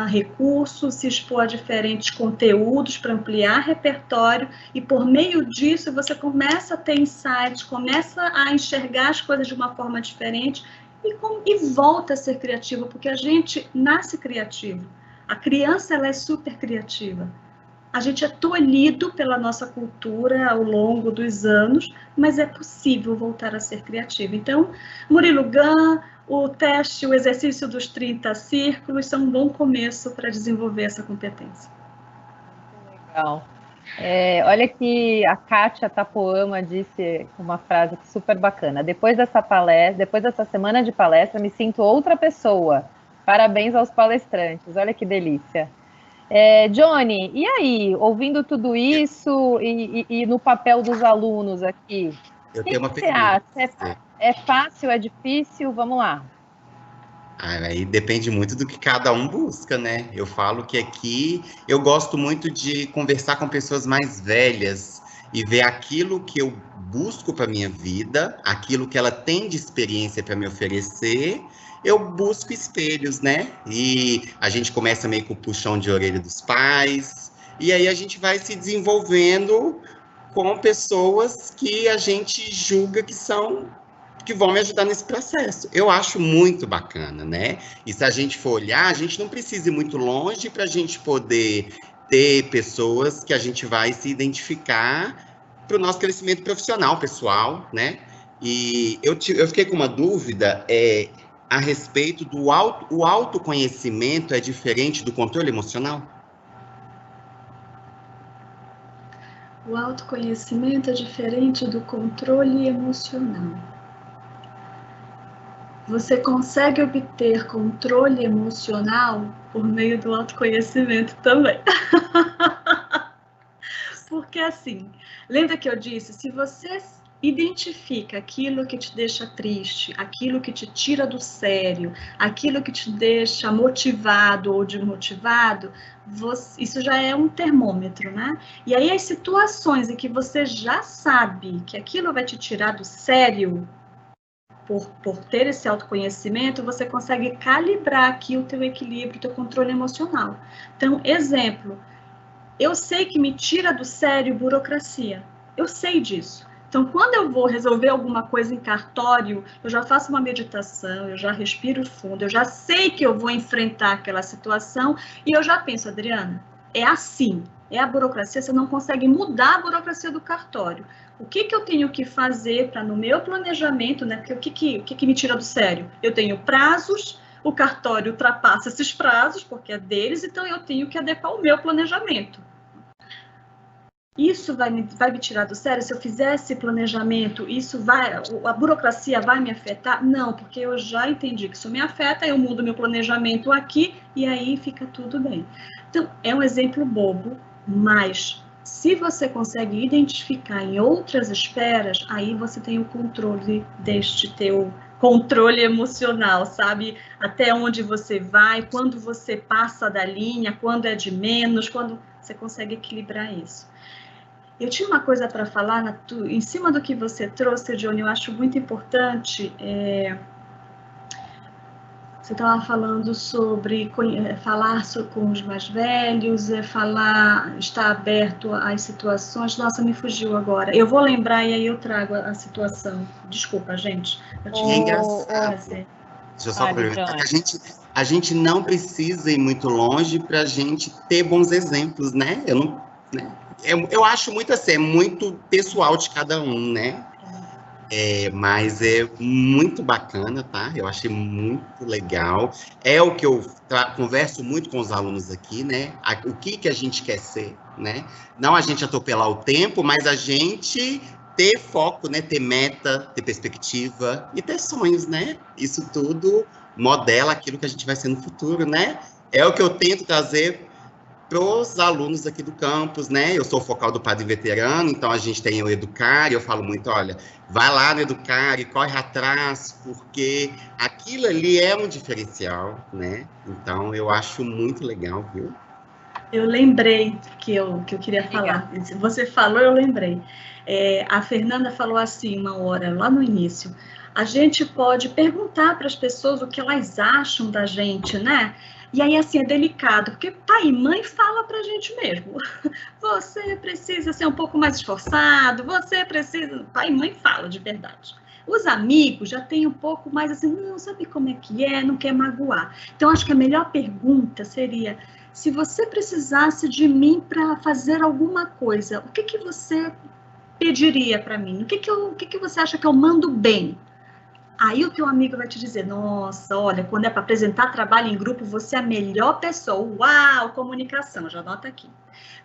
recursos, se expor a diferentes conteúdos para ampliar repertório, e por meio disso você começa a ter insights, começa a enxergar as coisas de uma forma diferente e volta a ser criativo, porque a gente nasce criativo. A criança, ela é super criativa. A gente é tolhido pela nossa cultura ao longo dos anos, mas é possível voltar a ser criativo. Então, Murilo Gun, o teste, o exercício dos 30 círculos são um bom começo para desenvolver essa competência. Legal. Olha que a Kátia Tapoama disse uma frase super bacana. Depois dessa semana de palestra, me sinto outra pessoa. Parabéns aos palestrantes. Olha que delícia. Johnny, e aí, ouvindo tudo isso e no papel dos alunos aqui, eu tenho uma pergunta. É fácil, é difícil? Vamos lá. Aí depende muito do que cada um busca, né? Eu falo que aqui eu gosto muito de conversar com pessoas mais velhas e ver aquilo que eu busco para minha vida, aquilo que ela tem de experiência para me oferecer. Eu busco espelhos, né? E a gente começa meio com o puxão de orelha dos pais, e aí a gente vai se desenvolvendo com pessoas que a gente julga que vão me ajudar nesse processo. Eu acho muito bacana, né? E se a gente for olhar, a gente não precisa ir muito longe para a gente poder ter pessoas que a gente vai se identificar para o nosso crescimento profissional, pessoal, né? E eu fiquei com uma dúvida, a respeito do o autoconhecimento é diferente do controle emocional? O autoconhecimento é diferente do controle emocional. Você consegue obter controle emocional por meio do autoconhecimento também. Porque assim, lembra que eu disse, se você identifica aquilo que te deixa triste, aquilo que te tira do sério, aquilo que te deixa motivado ou desmotivado, isso já é um termômetro, né? E aí as situações em que você já sabe que aquilo vai te tirar do sério, por ter esse autoconhecimento, você consegue calibrar aqui o teu equilíbrio, o teu controle emocional. Então, exemplo, eu sei que me tira do sério burocracia, eu sei disso. Então, quando eu vou resolver alguma coisa em cartório, eu já faço uma meditação, eu já respiro fundo, eu já sei que eu vou enfrentar aquela situação e eu já penso, Adriana, é assim, é a burocracia, você não consegue mudar a burocracia do cartório. O que eu tenho que fazer para, no meu planejamento, né? Porque o que me tira do sério? Eu tenho prazos, o cartório ultrapassa esses prazos, porque é deles, então eu tenho que adequar o meu planejamento. Isso vai me tirar do sério? Se eu fizer esse planejamento, a burocracia vai me afetar? Não, porque eu já entendi que isso me afeta, eu mudo meu planejamento aqui e aí fica tudo bem. Então, é um exemplo bobo, mas se você consegue identificar em outras esferas, aí você tem o controle deste teu controle emocional, sabe? Até onde você vai, quando você passa da linha, quando é de menos, quando... você consegue equilibrar isso. Eu tinha uma coisa para falar, em cima do que você trouxe, Johnny, eu acho muito importante, você estava falando sobre falar com os mais velhos, estar aberto às situações. Nossa, me fugiu agora. Eu vou lembrar e aí eu trago a situação. Desculpa, gente. Eu tinha engraçado. Deixa eu só complementar que a gente não precisa ir muito longe para a gente ter bons exemplos, né? Eu acho muito assim, é muito pessoal de cada um, né? Mas é muito bacana, tá? Eu achei muito legal. É o que eu converso muito com os alunos aqui, né? O que a gente quer ser, né? Não a gente atropelar o tempo, mas a gente ter foco, né? Ter meta, ter perspectiva e ter sonhos, né? Isso tudo modela aquilo que a gente vai ser no futuro, né? É o que eu tento trazer para os alunos aqui do campus, né? Eu sou focal do Padre Veterano, então a gente tem o Educar, e eu falo muito, olha, vai lá no Educar e corre atrás, porque aquilo ali é um diferencial, né? Então, eu acho muito legal, viu? Eu lembrei que eu queria falar. Você falou, eu lembrei. A Fernanda falou assim uma hora, lá no início, a gente pode perguntar para as pessoas o que elas acham da gente, né? E aí, assim, é delicado, porque pai e mãe fala pra gente mesmo. Você precisa ser um pouco mais esforçado, você precisa... Pai e mãe fala, de verdade. Os amigos já têm um pouco mais assim, não sabe como é que é, não quer magoar. Então, acho que a melhor pergunta seria, se você precisasse de mim para fazer alguma coisa, o que você pediria para mim? O que você acha que eu mando bem? Aí o teu amigo vai te dizer, nossa, olha, quando é para apresentar trabalho em grupo, você é a melhor pessoa. Uau, comunicação, já anota aqui.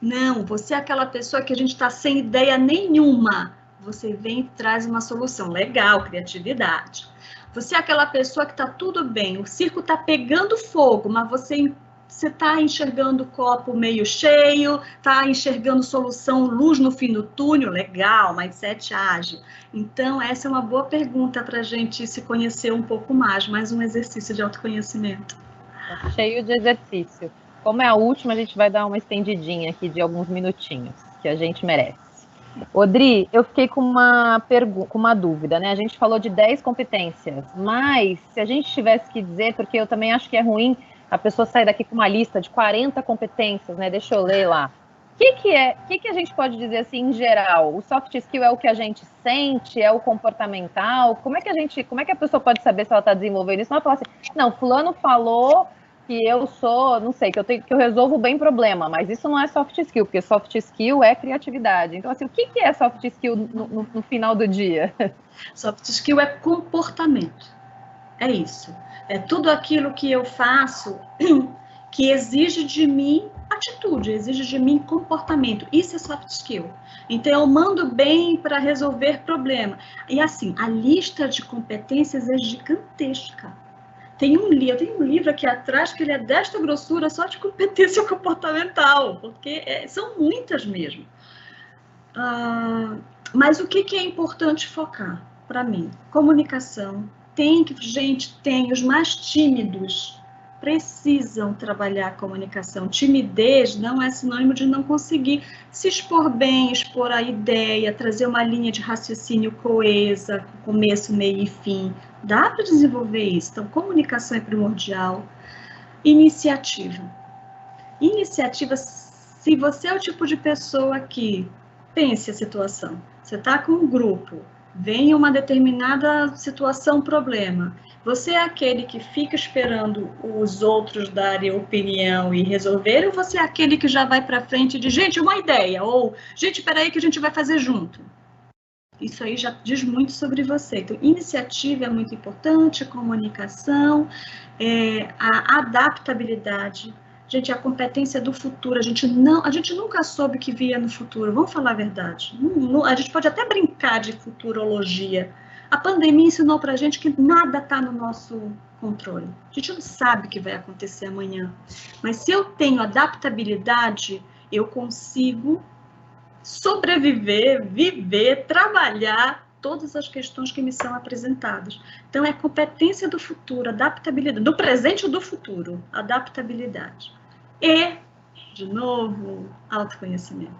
Não, você é aquela pessoa que a gente está sem ideia nenhuma. Você vem e traz uma solução. Legal, criatividade. Você é aquela pessoa que está tudo bem, o circo está pegando fogo, mas você está enxergando o copo meio cheio, está enxergando solução, luz no fim do túnel, legal, mindset ágil. Então, essa é uma boa pergunta para a gente se conhecer um pouco mais um exercício de autoconhecimento. Cheio de exercício. Como é a última, a gente vai dar uma estendidinha aqui de alguns minutinhos, que a gente merece. Odri, eu fiquei com uma dúvida, né? A gente falou de 10 competências, mas se a gente tivesse que dizer, porque eu também acho que é ruim a pessoa sair daqui com uma lista de 40 competências, né? Deixa eu ler lá. O que a gente pode dizer assim em geral? O soft skill é o que a gente sente, é o comportamental? Como é que a pessoa pode saber se ela está desenvolvendo isso? Não falar assim, não, fulano falou que eu sou, não sei, que eu resolvo bem problema, mas isso não é soft skill, porque soft skill é criatividade. Então, assim, o que é soft skill no final do dia? Soft skill é comportamento. É isso. É tudo aquilo que eu faço que exige de mim atitude, exige de mim comportamento. Isso é soft skill. Então, eu mando bem para resolver problema. E assim, a lista de competências é gigantesca. Eu tenho um livro aqui atrás que ele é desta grossura só de competência comportamental, porque são muitas mesmo. Mas o que é importante focar para mim? Comunicação. Os mais tímidos precisam trabalhar a comunicação. Timidez não é sinônimo de não conseguir se expor bem, expor a ideia, trazer uma linha de raciocínio coesa, começo, meio e fim. Dá para desenvolver isso. Então, comunicação é primordial. Iniciativa. Iniciativa, se você é o tipo de pessoa que pense a situação, você está com um grupo, vem uma determinada situação, problema. Você é aquele que fica esperando os outros darem opinião e resolver, ou você é aquele que já vai para frente e diz, gente, uma ideia, ou, gente, espera aí que a gente vai fazer junto. Isso aí já diz muito sobre você. Então, iniciativa é muito importante, comunicação, a adaptabilidade. Gente, a competência do futuro, a gente nunca soube que via no futuro, vamos falar a verdade. A gente pode até brincar de futurologia. A pandemia ensinou pra gente que nada está no nosso controle. A gente não sabe o que vai acontecer amanhã. Mas se eu tenho adaptabilidade, eu consigo sobreviver, viver, trabalhar todas as questões que me são apresentadas. Então, é competência do futuro, adaptabilidade, do presente ou do futuro, adaptabilidade. E de novo, autoconhecimento.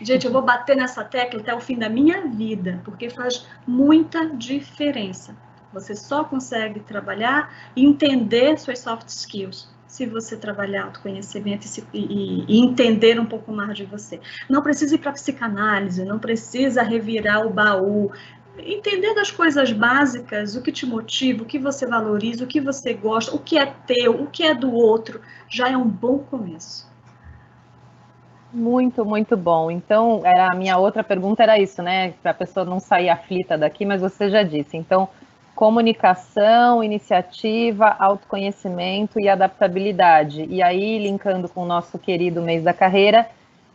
Gente, eu vou bater nessa tecla até o fim da minha vida, porque faz muita diferença. Você só consegue trabalhar e entender suas soft skills se você trabalhar autoconhecimento e entender um pouco mais de você. Não precisa ir para psicanálise, não precisa revirar o baú. Entender das coisas básicas, o que te motiva, o que você valoriza, o que você gosta, o que é teu, o que é do outro, já é um bom começo. Muito, muito bom. Então, a minha outra pergunta era isso, né? Para a pessoa não sair aflita daqui, mas você já disse. Então, comunicação, iniciativa, autoconhecimento e adaptabilidade. E aí, linkando com o nosso querido mês da carreira,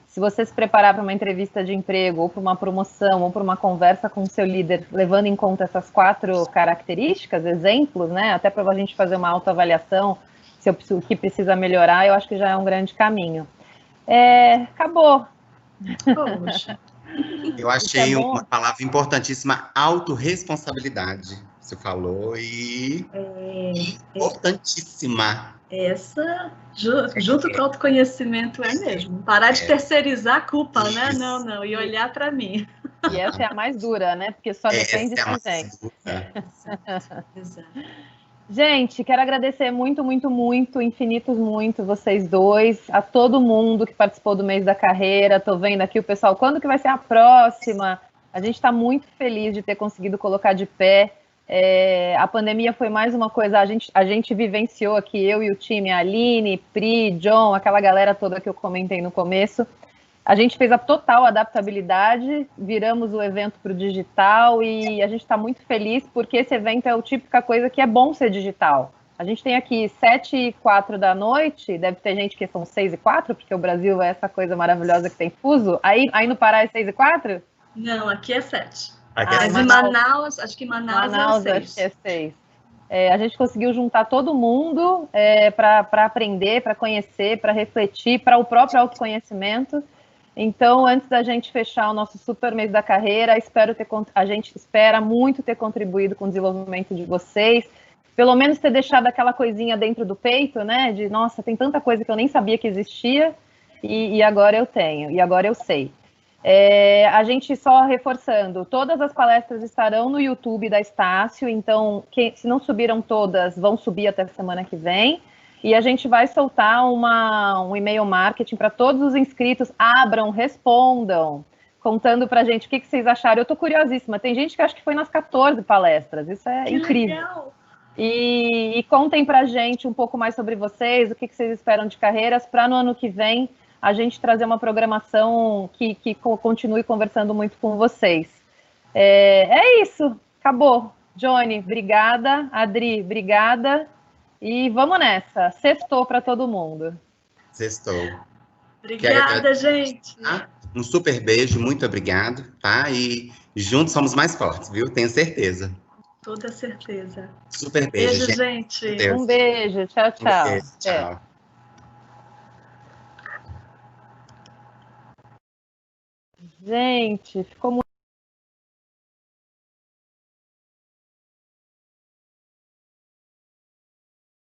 se você se preparar para uma entrevista de emprego, ou para uma promoção, ou para uma conversa com o seu líder, levando em conta essas 4 características, exemplos, né? Até para a gente fazer uma autoavaliação, se eu preciso, o que precisa melhorar, eu acho que já é um grande caminho. Acabou. Poxa. Eu achei uma palavra importantíssima, autorresponsabilidade. Você falou e importantíssima. Essa, junto com o autoconhecimento, é mesmo. Parar de terceirizar a culpa, né? Não, e olhar para mim. E essa é a mais dura, né? Porque só depende da gente. Exato. Gente, quero agradecer muito, muito, muito, infinitos muito vocês dois, a todo mundo que participou do mês da carreira. Tô vendo aqui o pessoal, quando que vai ser a próxima? A gente está muito feliz de ter conseguido colocar de pé. A pandemia foi mais uma coisa, a gente vivenciou aqui, eu e o time, a Aline, Pri, John, aquela galera toda que eu comentei no começo. A gente fez a total adaptabilidade, viramos o evento para o digital e a gente está muito feliz porque esse evento é a típica coisa que é bom ser digital. A gente tem aqui 7h04 da noite, deve ter gente que são 6h04, porque o Brasil é essa coisa maravilhosa que tem fuso. Aí no Pará é 6h04? Não, aqui é 7. Mas em Manaus, acho que Manaus é 6. Acho que é 6. A gente conseguiu juntar todo mundo para aprender, para conhecer, para refletir, para o próprio autoconhecimento. Então, antes da gente fechar o nosso super mês da carreira, a gente espera muito ter contribuído com o desenvolvimento de vocês, pelo menos ter deixado aquela coisinha dentro do peito, né? De, nossa, tem tanta coisa que eu nem sabia que existia e agora eu tenho, e agora eu sei. A gente só reforçando, todas as palestras estarão no YouTube da Estácio, então, se não subiram todas, vão subir até a semana que vem. E a gente vai soltar um e-mail marketing para todos os inscritos. Abram, respondam, contando para a gente o que vocês acharam. Eu estou curiosíssima. Tem gente que acha que foi nas 14 palestras. Isso é incrível. Legal. E contem para a gente um pouco mais sobre vocês, o que vocês esperam de carreiras, para no ano que vem a gente trazer uma programação que continue conversando muito com vocês. É isso. Acabou. Johnny, obrigada. Adri, obrigada. E vamos nessa. Sextou para todo mundo. Sextou. Obrigada, gente. Um super beijo, muito obrigado, tá? E juntos somos mais fortes, viu? Tenho certeza. Toda certeza. Super beijo, gente. Um beijo. Tchau, tchau. Um beijo, tchau. Gente, ficou muito